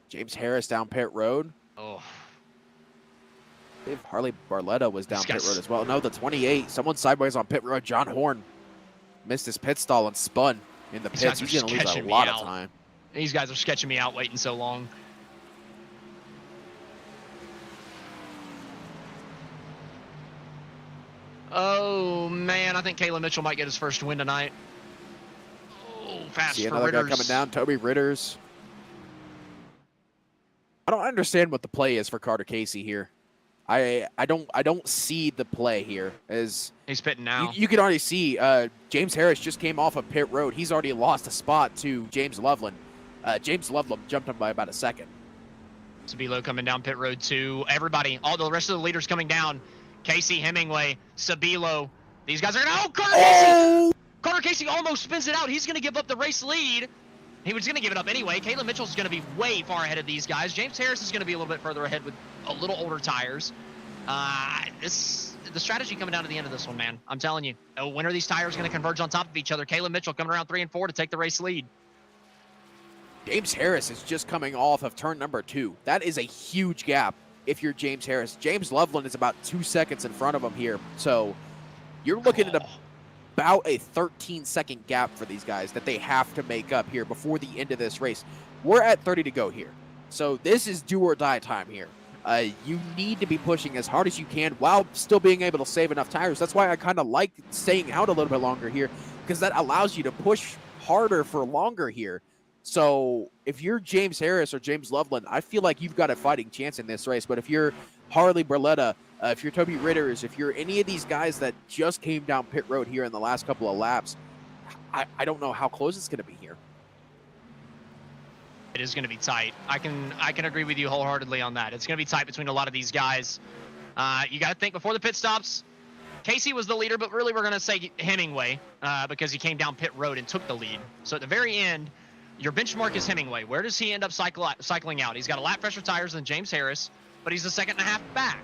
James Harris down pit road. Oh. I believe Harley Barletta was down pit road as well. No, the 28. Someone sideways on pit road. John Horn missed his pit stall and spun in the pits. He's going to lose a lot of time. These guys are sketching me out waiting so long. Oh, man. I think Kalen Mitchell might get his first win tonight. Oh, fast See for another Ritters. guy coming down, Toby Ritters. I don't understand what the play is for Carter Casey here. I don't see the play here. As he's pitting now. You can already see James Harris just came off of pit road. He's already lost a spot to James Loveland. James Loveland jumped him by about a second. Sabilo coming down pit road too. Everybody, all the rest of the leaders coming down. Casey, Hemingway, Sabilo. These guys are going to... Oh, Carter Casey! Carter Casey almost spins it out. He's going to give up the race lead. He was going to give it up anyway. Kalen Mitchell's going to be way far ahead of these guys. James Harris is going to be a little bit further ahead with a little older tires. The strategy coming down to the end of this one, man. I'm telling you. When are these tires going to converge on top of each other? Kalen Mitchell coming around 3 and 4 to take the race lead. James Harris is just coming off of turn number 2. That is a huge gap if you're James Harris. James Loveland is about 2 seconds in front of him here. So you're looking at about a 13-second gap for these guys that they have to make up here before the end of this race. We're at 30 to go here. So this is do or die time here. You need to be pushing as hard as you can while still being able to save enough tires. That's why I kind of like staying out a little bit longer here, because that allows you to push harder for longer here. So if you're James Harris or James Loveland, I feel like you've got a fighting chance in this race. But if you're Harley Barletta, if you're Toby Ritters, if you're any of these guys that just came down pit road here in the last couple of laps, I don't know how close it's going to be here. It is going to be tight. I can agree with you wholeheartedly on that. It's going to be tight between a lot of these guys. You got to think before the pit stops. Casey was the leader, but really we're going to say Hemingway because he came down pit road and took the lead. So at the very end, your benchmark is Hemingway. Where does he end up cycling out? He's got a lap fresher tires than James Harris, but he's a second and a half back.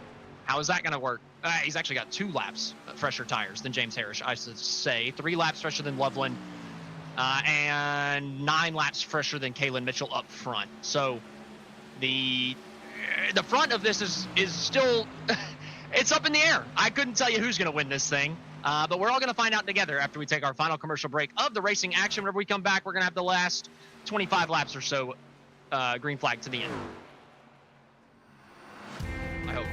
How is that going to work? He's actually got 2 laps fresher tires than James Harris, I should say. 3 laps fresher than Loveland, and 9 laps fresher than Kalen Mitchell up front. So the front of this is still it's up in the air. I couldn't tell you who's going to win this thing. But we're all going to find out together after we take our final commercial break of the racing action. Whenever we come back, we're going to have the last 25 laps or so green flag to the end. I hope.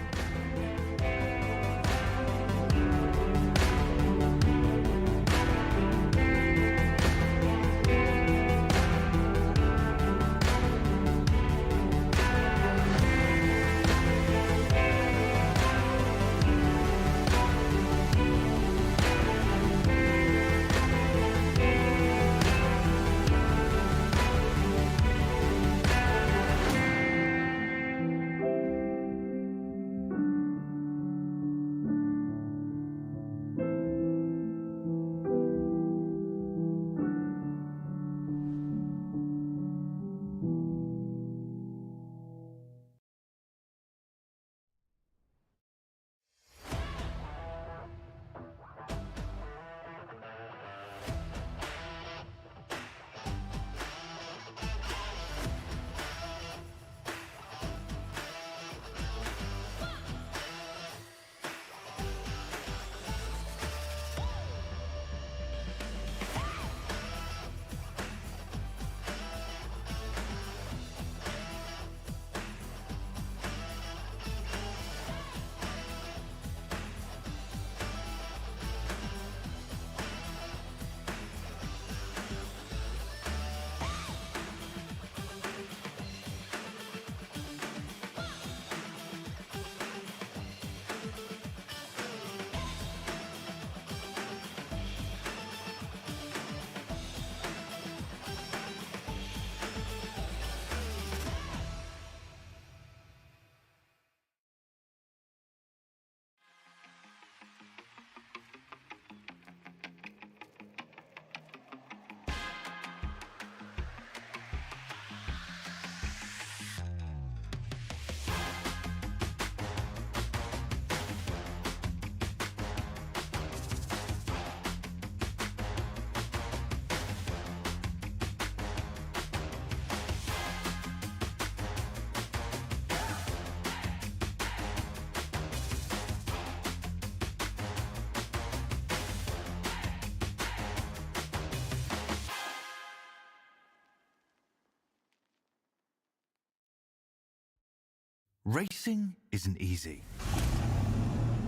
Racing isn't easy,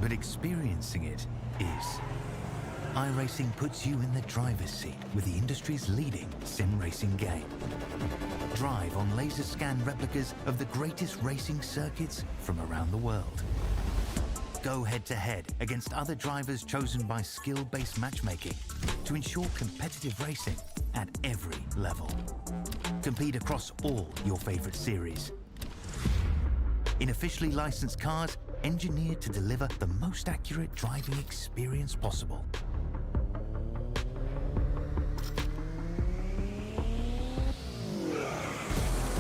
but experiencing it is. iRacing puts you in the driver's seat with the industry's leading sim racing game. Drive on laser scan replicas of the greatest racing circuits from around the world. Go head-to-head against other drivers chosen by skill-based matchmaking to ensure competitive racing at every level. Compete across all your favorite series. In officially licensed cars, engineered to deliver the most accurate driving experience possible.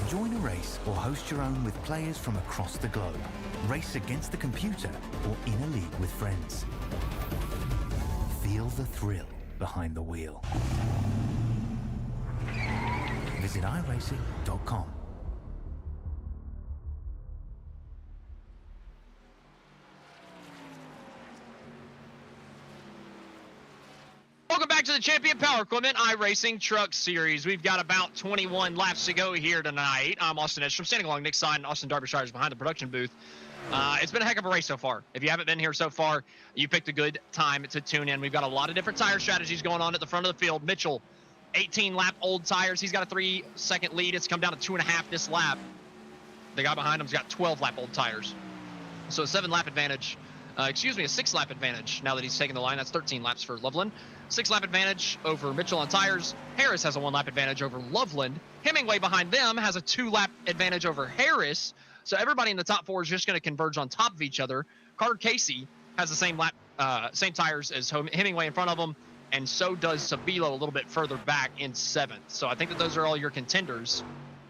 Join a race or host your own with players from across the globe. Race against the computer or in a league with friends. Feel the thrill behind the wheel. Visit iRacing.com. Welcome back to the Champion Power Equipment iRacing Truck Series. We've got about 21 laps to go here tonight. I'm Austin Edstrom, standing along Nick's side, and Austin Derbyshire is behind the production booth. It's been a heck of a race so far. If you haven't been here so far, you picked a good time to tune in. We've got a lot of different tire strategies going on at the front of the field. Mitchell, 18-lap old tires. He's got a 3-second lead. It's come down to 2.5 this lap. The guy behind him's got 12-lap old tires. So a 7-lap advantage. A 6-lap advantage now that he's taken the line. That's 13 laps for Loveland. 6-lap advantage over Mitchell on tires. Harris has a 1-lap advantage over Loveland. Hemingway behind them has a 2-lap advantage over Harris. So everybody in the top 4 is just going to converge on top of each other. Carter Casey has the same tires as Hemingway in front of him, and so does Sabilo a little bit further back in 7th. So I think that those are all your contenders.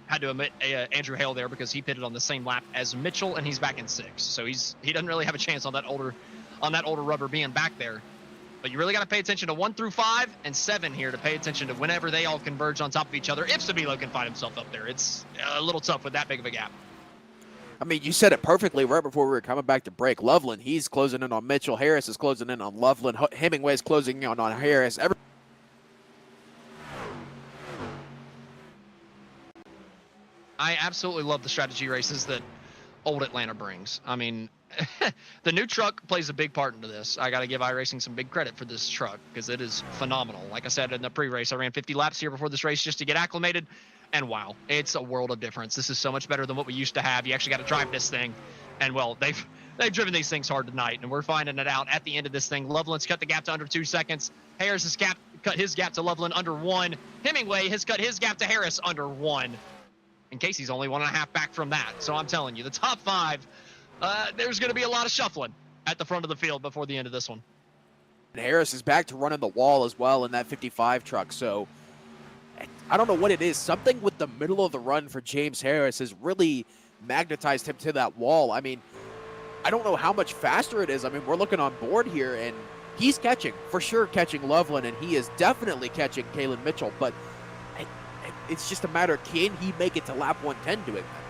Had to omit Andrew Hale there because he pitted on the same lap as Mitchell, and he's back in 6th. So he doesn't really have a chance on that older rubber being back there. But you really got to pay attention to 1 through 5 and 7 here to pay attention to whenever they all converge on top of each other. If Sabilo can find himself up there, it's a little tough with that big of a gap. I mean, you said it perfectly right before we were coming back to break. Loveland, he's closing in on Mitchell. Harris is closing in on Loveland. Hemingway's closing in on Harris. I absolutely love the strategy races that old Atlanta brings. I mean, the new truck plays a big part into this. I got to give iRacing some big credit for this truck because it is phenomenal. Like I said in the pre-race, I ran 50 laps here before this race just to get acclimated, and wow, it's a world of difference. This is so much better than what we used to have. You actually got to drive this thing, and well, they've driven these things hard tonight, and we're finding it out at the end of this thing. Loveland's cut the gap to under 2 seconds. Harris has cut his gap to Loveland under 1. Hemingway has cut his gap to Harris under 1. And Casey's only 1.5 back from that. So I'm telling you, the top 5, there's going to be a lot of shuffling at the front of the field before the end of this one. And Harris is back to running the wall as well in that 55 truck. So I don't know what it is. Something with the middle of the run for James Harris has really magnetized him to that wall. I mean, I don't know how much faster it is. I mean, we're looking on board here, and he's catching, for sure catching Loveland, and he is definitely catching Kalen Mitchell. But it's just a matter, can he make it to lap 110 doing that?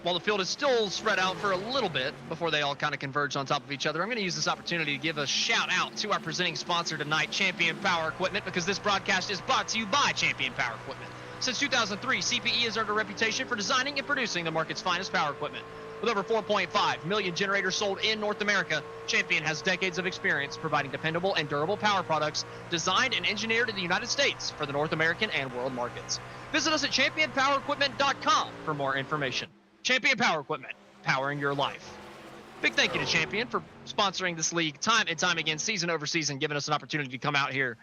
While the field is still spread out for a little bit before they all kind of converge on top of each other, I'm going to use this opportunity to give a shout out to our presenting sponsor tonight, Champion Power Equipment, because this broadcast is brought to you by Champion Power Equipment. Since 2003, CPE has earned a reputation for designing and producing the market's finest power equipment. With over 4.5 million generators sold in North America, Champion has decades of experience providing dependable and durable power products designed and engineered in the United States for the North American and world markets. Visit us at championpowerequipment.com for more information. Champion Power Equipment, powering your life. Big thank you to Champion for sponsoring this league time and time again, season over season, giving us an opportunity to come out here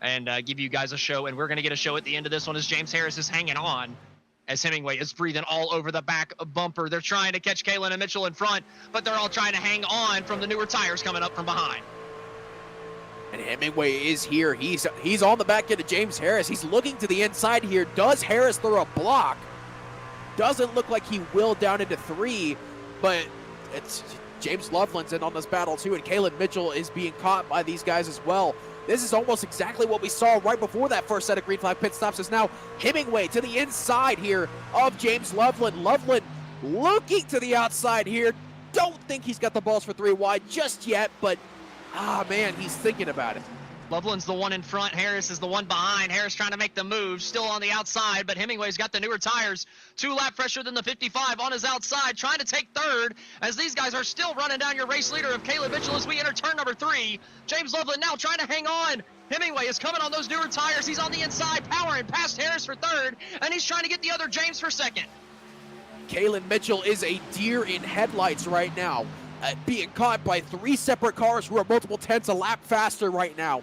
and give you guys a show. And we're going to get a show at the end of this one as James Harris is hanging on, as Hemingway is breathing all over the back bumper. They're trying to catch Kalen and Mitchell in front, but they're all trying to hang on from the newer tires coming up from behind. And Hemingway is here. He's on the back end of James Harris. He's looking to the inside here. Does Harris throw a block? Doesn't look like he will down into 3, but it's James Loveland's in on this battle too, and Kalen Mitchell is being caught by these guys as well. This is almost exactly what we saw right before that first set of green flag pit stops. Is now Hemingway to the inside here of James Loveland. Loveland looking to the outside here. Don't think he's got the balls for 3 wide just yet, but man, he's thinking about it. Loveland's the one in front. Harris is the one behind. Harris trying to make the move, still on the outside, but Hemingway's got the newer tires. 2 lap fresher than the 55 on his outside, trying to take 3rd as these guys are still running down your race leader of Caleb Mitchell as we enter turn number 3. James Loveland now trying to hang on. Hemingway is coming on those newer tires. He's on the inside, powering past Harris for 3rd, and he's trying to get the other James for 2nd. Kalen Mitchell is a deer in headlights right now, being caught by 3 separate cars who are multiple tenths a lap faster right now.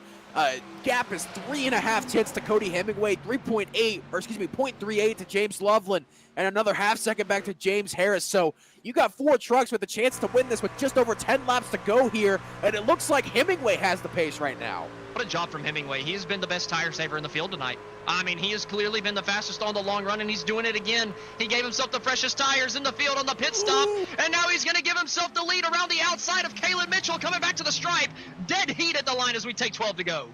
Gap is 3.5 tenths to Cody Hemingway, 0.38 to James Loveland, and another half second back to James Harris. So you got 4 trucks with a chance to win this with just over 10 laps to go here, and it looks like Hemingway has the pace right now. What a job from Hemingway. He's been the best tire saver in the field tonight. I mean, he has clearly been the fastest on the long run, and he's doing it again. He gave himself the freshest tires in the field on the pit stop, and now he's going to give himself the lead around the outside of Kalen Mitchell coming back to the stripe. Dead heat at the line as we take 12 to go.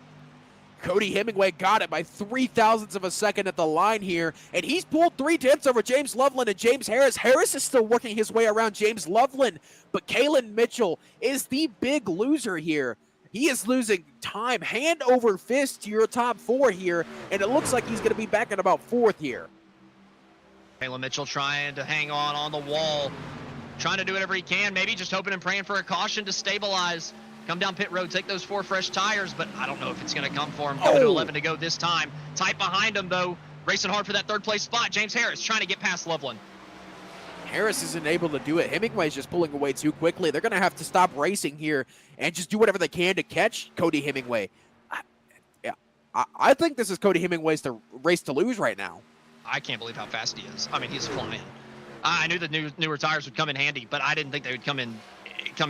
Cody Hemingway got it by 0.03 of a second at the line here, and he's pulled 3 tenths over James Loveland and James Harris. Harris is still working his way around James Loveland, but Kalen Mitchell is the big loser here. He is losing time hand over fist to your top 4 here, and it looks like he's going to be back at about 4th here. Kalen Mitchell trying to hang on the wall, trying to do whatever he can, maybe just hoping and praying for a caution to stabilize. Come down pit road, take those 4 fresh tires, but I don't know if it's going to come for him. Coming to 11 to go this time. Tight behind him, though, racing hard for that 3rd place spot. James Harris trying to get past Loveland. Harris isn't able to do it. Hemingway's just pulling away too quickly. They're going to have to stop racing here and just do whatever they can to catch Cody Hemingway. I think this is Cody Hemingway's race to lose right now. I can't believe how fast he is. I mean, he's flying. I knew the newer tires would come in handy, but I didn't think they would come in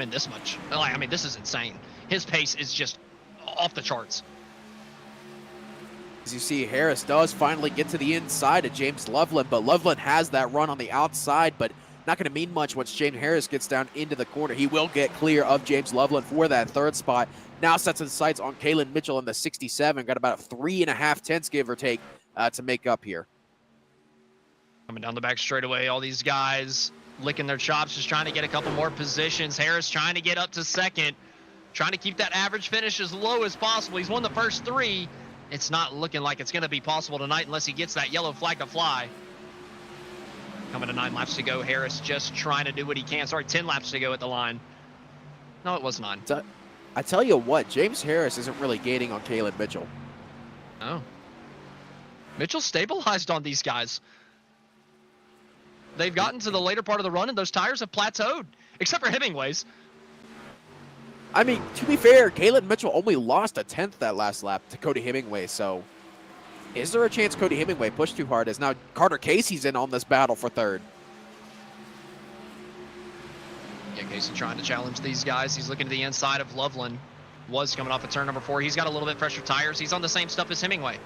this much. I mean, this is insane. His pace is just off the charts. As you see, Harris does finally get to the inside of James Loveland, but Loveland has that run on the outside, but not going to mean much once James Harris gets down into the corner. He will get clear of James Loveland for that 3rd spot. Now sets his sights on Kalen Mitchell in the 67. Got about 3.5 tenths, give or take, to make up here. Coming down the back straightaway, all these guys licking their chops, just trying to get a couple more positions. Harris trying to get up to 2nd, trying to keep that average finish as low as possible. He's won the first 3. it's not looking like it's going to be possible tonight unless he gets that yellow flag to fly. Coming to 9 laps to go. Harris just trying to do what he can. Sorry, 10 laps to go at the line. No, it was 9. I tell you what, James Harris isn't really gaining on Caleb Mitchell. Oh. Mitchell stabilized on these guys. They've gotten to the later part of the run, and those tires have plateaued, except for Hemingway's. I mean, to be fair, Caleb Mitchell only lost a 10th that last lap to Cody Hemingway, so is there a chance Cody Hemingway pushed too hard as now Carter Casey's in on this battle for 3rd? Yeah, Casey trying to challenge these guys. He's looking to the inside of Loveland. Was coming off of turn number 4. He's got a little bit fresher tires. He's on the same stuff as Hemingway.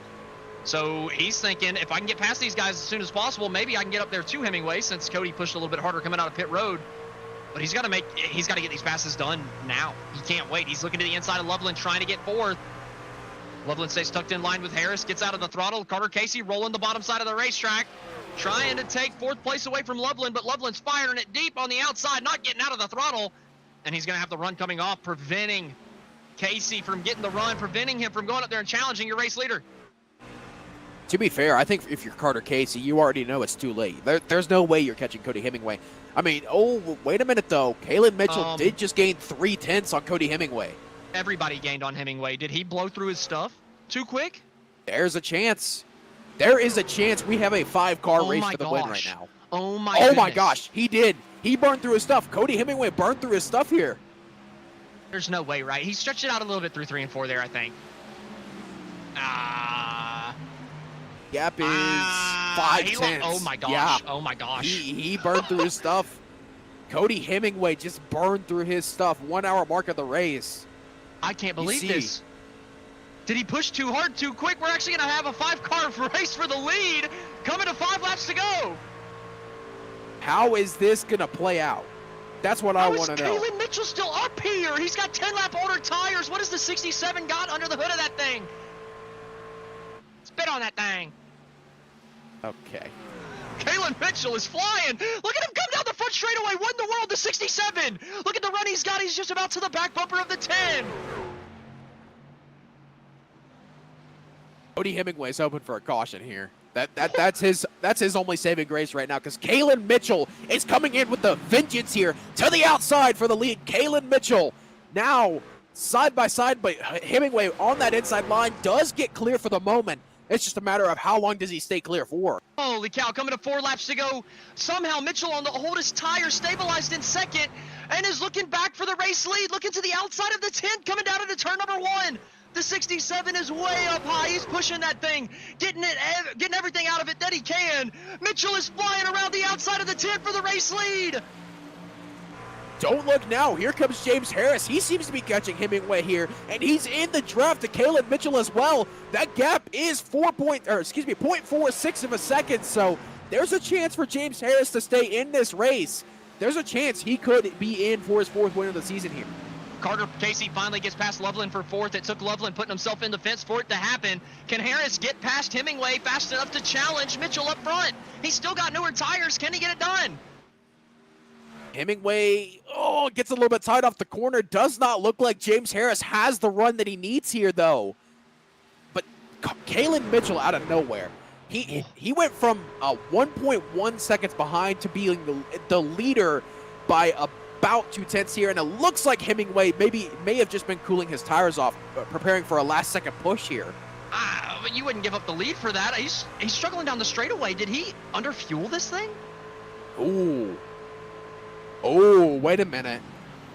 So he's thinking, if I can get past these guys as soon as possible, maybe I can get up there to Hemingway since Cody pushed a little bit harder coming out of pit road. But he's got to get these passes done now. He can't wait. He's looking to the inside of Loveland, trying to get 4th. Loveland stays tucked in line with Harris, gets out of the throttle. Carter Casey rolling the bottom side of the racetrack, trying to take 4th place away from Loveland, but Loveland's firing it deep on the outside, not getting out of the throttle. And he's going to have the run coming off, preventing Casey from getting the run, preventing him from going up there and challenging your race leader. To be fair, I think if you're Carter Casey, you already know it's too late. There's no way you're catching Cody Hemingway. I mean, oh, wait a minute, though. Caleb Mitchell did just gain 3 tenths on Cody Hemingway. Everybody gained on Hemingway. Did he blow through his stuff too quick? There's a chance. There is a chance we have a 5-car race for the win right now. Oh my gosh, he did. He burned through his stuff. Cody Hemingway burned through his stuff here. There's no way, right? He stretched it out a little bit through 3 and 4 there, I think. Gap is 5 tenths. Oh my gosh. Yeah. Oh my gosh. He burned through his stuff. Cody Hemingway just burned through his stuff. 1 hour mark of the race. I can't believe this. Did he push too hard, too quick? We're actually going to have a 5-car race for the lead coming to 5 laps to go. How is this going to play out? That's what I want to know. How is Caleb Mitchell still up here? He's got 10-lap older tires. What has the 67 got under the hood of that thing? Spit on that thing. Okay. Caleb Mitchell is flying. Look at him come down the front straightaway. What in the world? The 67. Look at the run he's got. He's just about to the back bumper of the 10. Cody Hemingway's hoping for a caution here. That's his only saving grace right now, because Caleb Mitchell is coming in with the vengeance here to the outside for the lead. Caleb Mitchell now side by side, but Hemingway on that inside line does get clear for the moment. It's just a matter of how long does he stay clear for. Holy cow, coming to 4 laps to go. Somehow Mitchell on the oldest tire stabilized in second and is looking back for the race lead, looking to the outside of the 10, coming down into turn number 1. The 67 is way up high. He's pushing that thing, getting everything out of it that he can. Mitchell is flying around the outside of the 10 for the race lead. Don't look now. Here comes James Harris. He seems to be catching Hemingway here, and he's in the draft to Caleb Mitchell as well. That gap is 0.46 of a second, so there's a chance for James Harris to stay in this race. There's a chance he could be in for his 4th win of the season here. Carter Casey finally gets past Loveland for 4th. It took Loveland putting himself in the fence for it to happen. Can Harris get past Hemingway fast enough to challenge Mitchell up front? He's still got newer tires. Can he get it done? Hemingway, gets a little bit tight off the corner. Does not look like James Harris has the run that he needs here, though. But Caleb Mitchell out of nowhere. He went from 1.1 seconds behind to being the leader by about 2 tenths here, and it looks like Hemingway may have just been cooling his tires off, preparing for a last-second push here. But you wouldn't give up the lead for that. He's struggling down the straightaway. Did he underfuel this thing? Oh, wait a minute.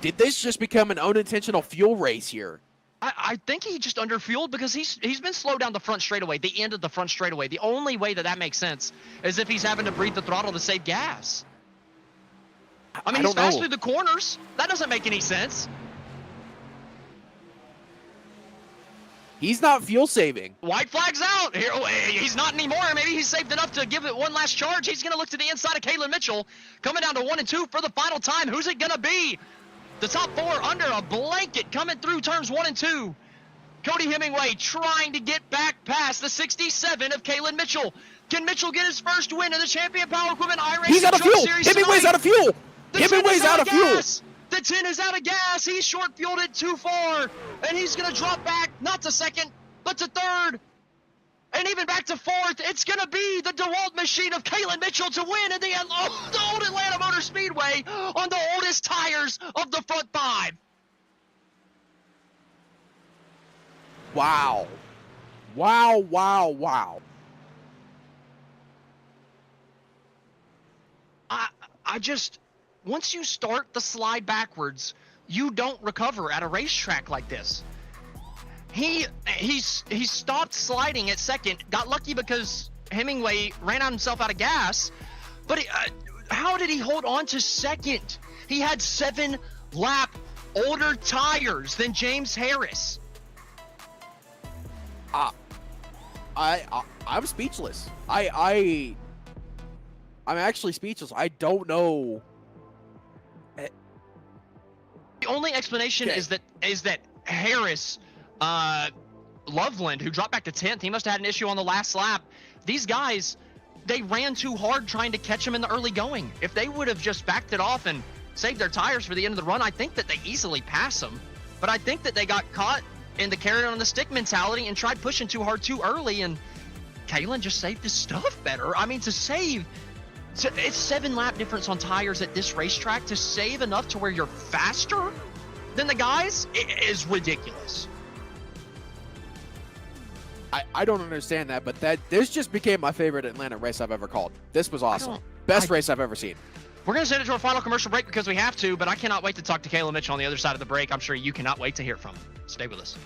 Did this just become an unintentional fuel race here? I think he just underfueled because he's been slowed down the front straightaway, the end of the front straightaway. The only way that makes sense is if he's having to breathe the throttle to save gas. I mean, he's fast through the corners. That doesn't make any sense. He's not fuel saving. White flag's out. Here, he's not anymore. Maybe he's saved enough to give it one last charge. He's going to look to the inside of Caleb Mitchell. Coming down to 1 and 2 for the final time. Who's it going to be? The top 4 under a blanket coming through turns 1 and 2. Cody Hemingway trying to get back past the 67 of Caleb Mitchell. Can Mitchell get his first win in the Champion Power Equipment iRacing He's out of fuel. Hemingway's out of fuel. Hemingway's out of fuel. The 10 is out of gas. He's short fueled it too far. And he's going to drop back, not to second, but to 3rd. And even back to fourth, it's going to be the DeWalt machine of Kalen Mitchell to win in the old Atlanta Motor Speedway on the oldest tires of the front five. Wow. Wow, wow, wow. I just, once you start the slide backwards, you don't recover at a racetrack like this. He stopped sliding at second, got lucky because Hemingway ran himself out of gas, but how did he hold on to second? He had 7 lap older tires than James Harris. I'm speechless. I'm actually speechless. I don't know. The only explanation is that Harris, Loveland, who dropped back to 10th, he must have had an issue on the last lap. These guys, they ran too hard trying to catch him in the early going. If they would have just backed it off and saved their tires for the end of the run, I think that they easily pass him. But I think that they got caught in the carrot on the stick mentality and tried pushing too hard too early, and Kalen just saved his stuff better. I mean, it's 7 lap difference on tires at this racetrack. To save enough to where you're faster than the guys is ridiculous. I don't understand that, but this just became my favorite Atlanta race I've ever called. This was awesome. Best race I've ever seen. We're going to send it to our final commercial break because we have to, but I cannot wait to talk to Kayla Mitchell on the other side of the break. I'm sure you cannot wait to hear from him. Stay with us.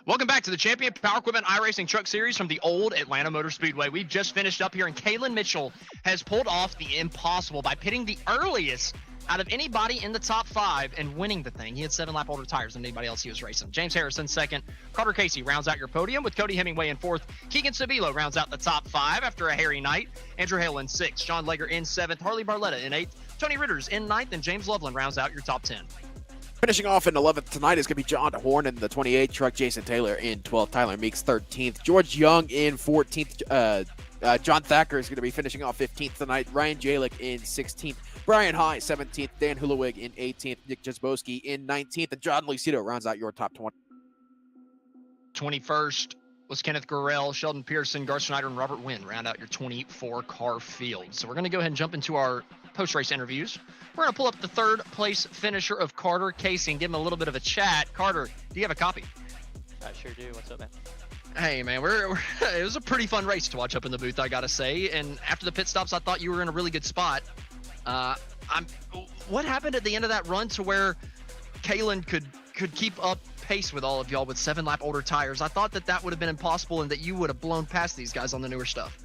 Welcome back to the Champion Power Equipment iRacing Truck Series from the old Atlanta Motor Speedway. We've just finished up here, and Kalen Mitchell has pulled off the impossible by pitting the earliest out of anybody in the top 5 and winning the thing. He had 7 lap older tires than anybody else he was racing. James Harrison second. Carter Casey rounds out your podium with Cody Hemingway in 4th. Keegan Sabilo rounds out the top 5 after a hairy night. Andrew Hale in 6th. John Leger in 7th. Harley Barletta in 8th. Tony Ritters in 9th. And James Loveland rounds out your top 10. Finishing off in 11th tonight is going to be John Horn in the 28th truck, Jason Taylor in 12th, Tyler Meeks 13th, George Young in 14th, John Thacker is going to be finishing off 15th tonight, Ryan Jalick in 16th, Brian High 17th, Dan Hulawig in 18th, Nick Jazbowski in 19th, and John Lucido rounds out your top 20. 21st was Kenneth Gurrell, Sheldon Pearson, Garth Schneider, and Robert Wynn round out your 24-car field. So we're going to go ahead and jump into our post-race interviews. We're going to pull up the 3rd place finisher of Carter Casey and give him a little bit of a chat. Carter, do you have a copy? I sure do. What's up, man? Hey, man, it was a pretty fun race to watch up in the booth, I got to say. And after the pit stops, I thought you were in a really good spot. What happened at the end of that run to where Kalen could keep up pace with all of y'all with 7 lap older tires? I thought that would have been impossible and that you would have blown past these guys on the newer stuff.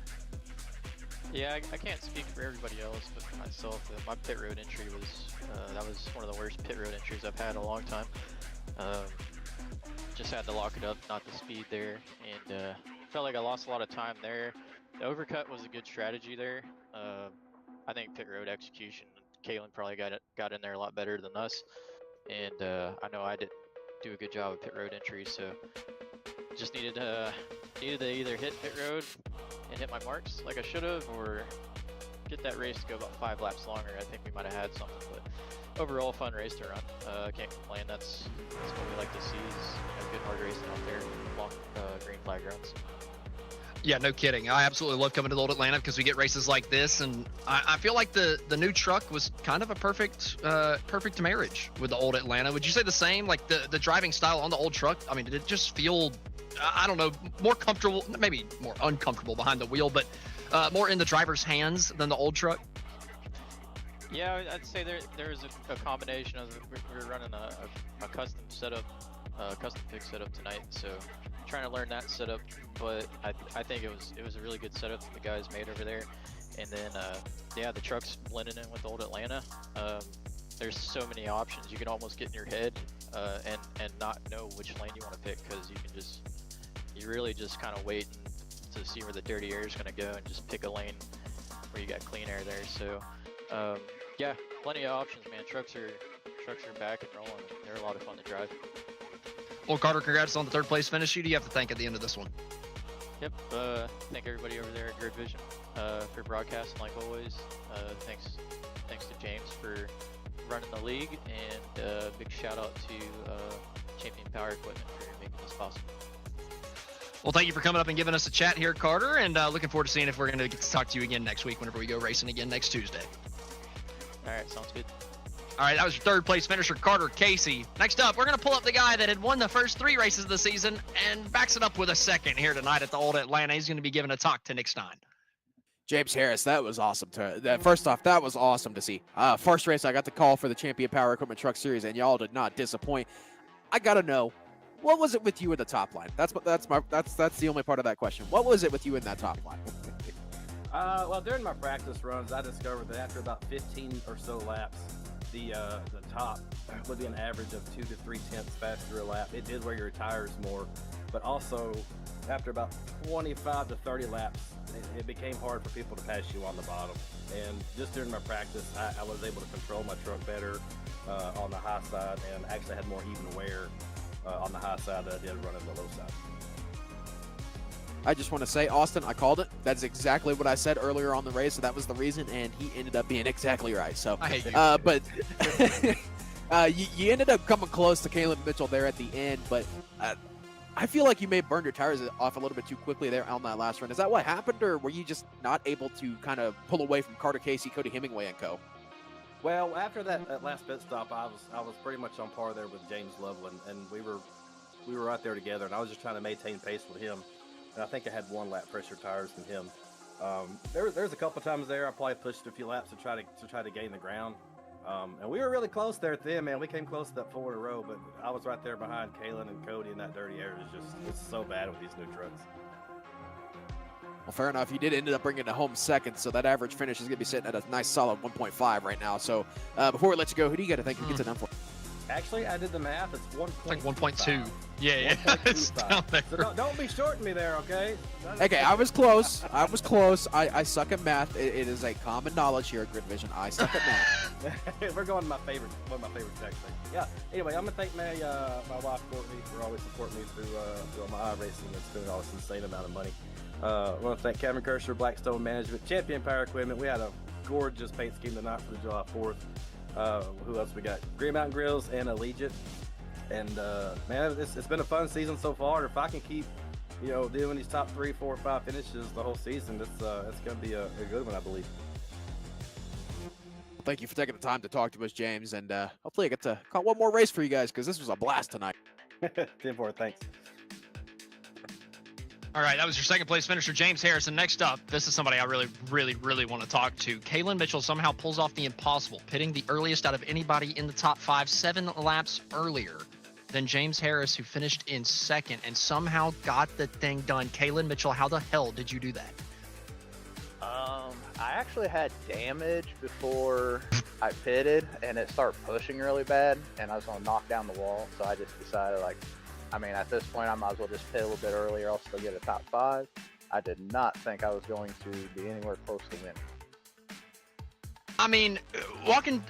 Yeah, I can't speak for everybody else, but for myself, my pit road entry was that was one of the worst pit road entries I've had in a long time. Just had to lock it up, not the speed there, and felt like I lost a lot of time there. The overcut was a good strategy there. I think pit road execution, Kalen probably got in there a lot better than us, and I know I didn't do a good job of pit road entry, so just needed to either hit pit road and hit my marks like I should have, or get that race to go about 5 laps longer. I think we might have had something, but overall fun race to run. Can't complain. That's what we like to see is good hard racing out there, long green flag runs. Yeah, no kidding. I absolutely love coming to the old Atlanta because we get races like this, and I feel like the new truck was kind of a perfect marriage with the old Atlanta. Would you say the same? Like the driving style on the old truck, I mean, did it just feel I don't know, more comfortable, maybe more uncomfortable behind the wheel, but more in the driver's hands than the old truck? Yeah, I'd say there's a combination of we're running a custom setup, custom fix setup tonight, so trying to learn that setup. But I think it was a really good setup that the guys made over there. And then yeah, the truck's blending in with old Atlanta. There's so many options. You can almost get in your head and not know which lane you want to pick, because you really just kind of wait to see where the dirty air is going to go and just pick a lane where you got clean air there. So yeah, plenty of options, man. Trucks are back and rolling. They're a lot of fun to drive. Well, Carter, congrats on the third place finish. Who do you have to thank at the end of this one? Yep. Thank everybody over there at Grid Vision for broadcasting like always. Thanks to James for running the league, and big shout out to Champion Power Equipment for making this possible. Well, thank you for coming up and giving us a chat here, Carter, and looking forward to seeing if we're going to get to talk to you again next week whenever we go racing again next Tuesday. All right, sounds good. All right, that was your third place finisher, Carter Casey. Next up, we're going to pull up the guy that had won the first 3 races of the season and backs it up with a second here tonight at the Old Atlanta. He's going to be giving a talk to Nick Stein. James Harris, that was awesome. First off, that was awesome to see. First race, I got the call for the Champion Power Equipment Truck Series, and y'all did not disappoint. I got to know, what was it with you in the top line? That's the only part of that question. What was it with you in that top line? Well, during my practice runs, I discovered that after about 15 or so laps, the top would be an average of 2 to 3 tenths faster a lap. It did wear your tires more, but also after about 25 to 30 laps, it became hard for people to pass you on the bottom. And just during my practice, I was able to control my truck better on the high side, and actually had more even wear on the high side than I did running the low side. I just want to say, Austin, I called it. That's exactly what I said earlier on the race, so that was the reason, and he ended up being exactly right. So, I hate you. But you ended up coming close to Caleb Mitchell there at the end, but I feel like you may have burned your tires off a little bit too quickly there on that last run. Is that what happened, or were you just not able to kind of pull away from Carter Casey, Cody Hemingway, and co.? Well, after that last pit stop, I was pretty much on par there with James Loveland, and we were right there together, and I was just trying to maintain pace with him. And I think I had 1 lap fresher tires than him. There's a couple times there I probably pushed a few laps to try to gain the ground. And we were really close there at the end, man. We came close to that 4 in a row, but I was right there behind Kalen and Cody, and that dirty air it's so bad with these new trucks. Well, fair enough. You did end up bringing it home second, so that average finish is going to be sitting at a nice solid 1.5 right now. So before we let you go, who do you got to think gets it done for? Actually, I did the math. It's 1.2. It's like 1.2. Yeah. It's down there. So don't be shorting me there, okay? Okay, I was close. I suck at math. It is a common knowledge here at Grid Vision. I suck at math. We're going to one of my favorite texts. Yeah. Anyway, I'm gonna thank my wife Courtney for always supporting me through all my iRacing and spending all this insane amount of money. I want to thank Kevin Kersher, Blackstone Management, Champion Power Equipment. We had a gorgeous paint scheme tonight for the July 4th. Who else we got? Green Mountain Grills and Allegiant. And man, it's been a fun season so far. If I can keep, doing these top 3, 4, 5 finishes the whole season, it's going to be a good one, I believe. Thank you for taking the time to talk to us, James, and hopefully I get to call one more race for you guys, because this was a blast tonight. 10-4, thanks. All right, that was your second place finisher, James Harrison. Next up, this is somebody I really, really, really want to talk to. Kalen Mitchell somehow pulls off the impossible, pitting the earliest out of anybody in the top 5, 7 laps earlier than James Harris, who finished in second and somehow got the thing done. Kalen Mitchell, how the hell did you do that? I actually had damage before I pitted, and it started pushing really bad, and I was going to knock down the wall, so I just decided, at this point, I might as well just pit a little bit earlier. I'll still get a top 5. I did not think I was going to be anywhere close to winning. I mean, walking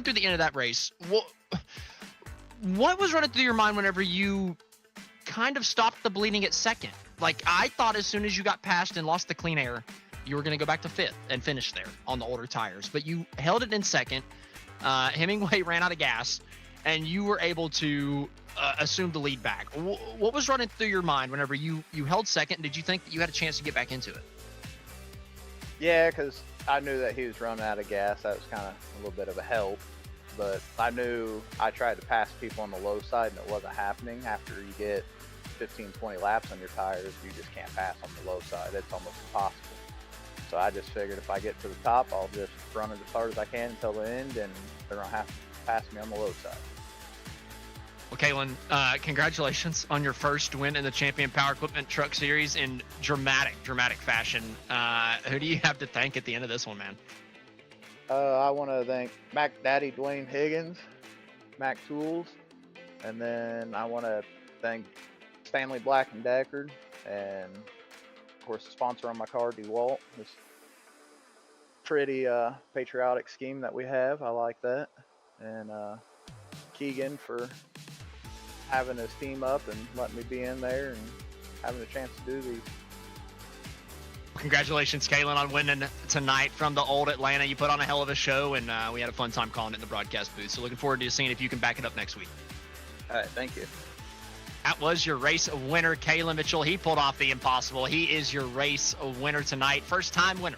through the end of that race, what was running through your mind whenever you kind of stopped the bleeding at second? Like, I thought as soon as you got past and lost the clean air, you were going to go back to 5th and finish there on the older tires. But you held it in second. Hemingway ran out of gas, and you were able to assume the lead back. What was running through your mind whenever you held second? Did you think that you had a chance to get back into it? Yeah, because I knew that he was running out of gas. That was kind of a little bit of a help. But I knew I tried to pass people on the low side, and it wasn't happening after you get 15, 20 laps on your tires, you just can't pass on the low side. It's almost impossible. So I just figured if I get to the top, I'll just run it as hard as I can until the end, and they're going to have to pass me on the low side. Well, Kalen, congratulations on your first win in the Champion Power Equipment Truck Series in dramatic fashion. Who do you have to thank at the end of this one, man? I want to thank Mac Daddy Dwayne Higgins, Mac Tools, and then I want to thank Stanley Black & Deckard, and of course the sponsor on my car, DeWalt. This pretty patriotic scheme that we have. I like that. And Keegan for having his team up and letting me be in there and having a chance to do these. Congratulations, Kalen, on winning tonight from the old Atlanta. You put on a hell of a show, and we had a fun time calling it in the broadcast booth. So looking forward to seeing if you can back it up next week. All right, thank you. That was your race winner, Kalen Mitchell. He pulled off the impossible. He is your race winner tonight. First-time winner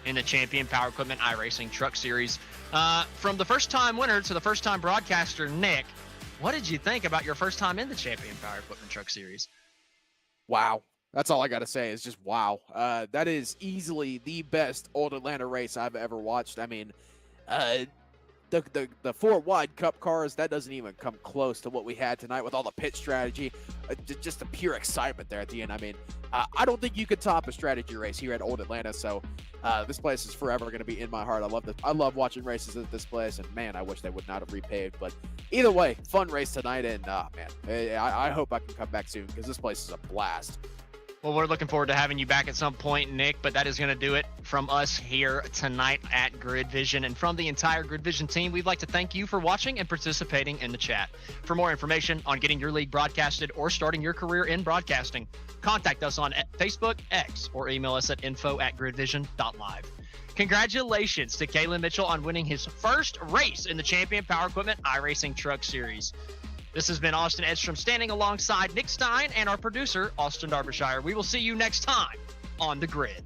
in the Champion Power Equipment iRacing Truck Series. From the first-time winner to the first-time broadcaster, Nick, what did you think about your first time in the Champion Power Equipment Truck Series? Wow. That's all I got to say is just wow. That is easily the best Old Atlanta race I've ever watched. I mean, the four wide cup cars, that doesn't even come close to what we had tonight with all the pit strategy. Just the pure excitement there at the end. I mean, I don't think you could top a strategy race here at Old Atlanta. So this place is forever going to be in my heart. I love watching races at this place, and man, I wish they would not have repaved. But either way, fun race tonight, and man, I hope I can come back soon because this place is a blast. Well, we're looking forward to having you back at some point, Nick, but that is going to do it from us here tonight at Grid Vision. And from the entire Grid Vision team, we'd like to thank you for watching and participating in the chat. For more information on getting your league broadcasted or starting your career in broadcasting, contact us on Facebook, X, or email us at info@gridvision.live. Congratulations to Kalen Mitchell on winning his first race in the Champion Power Equipment iRacing Truck Series. This has been Austin Edstrom standing alongside Nick Stein and our producer, Austin Darbyshire. We will see you next time on The Grid.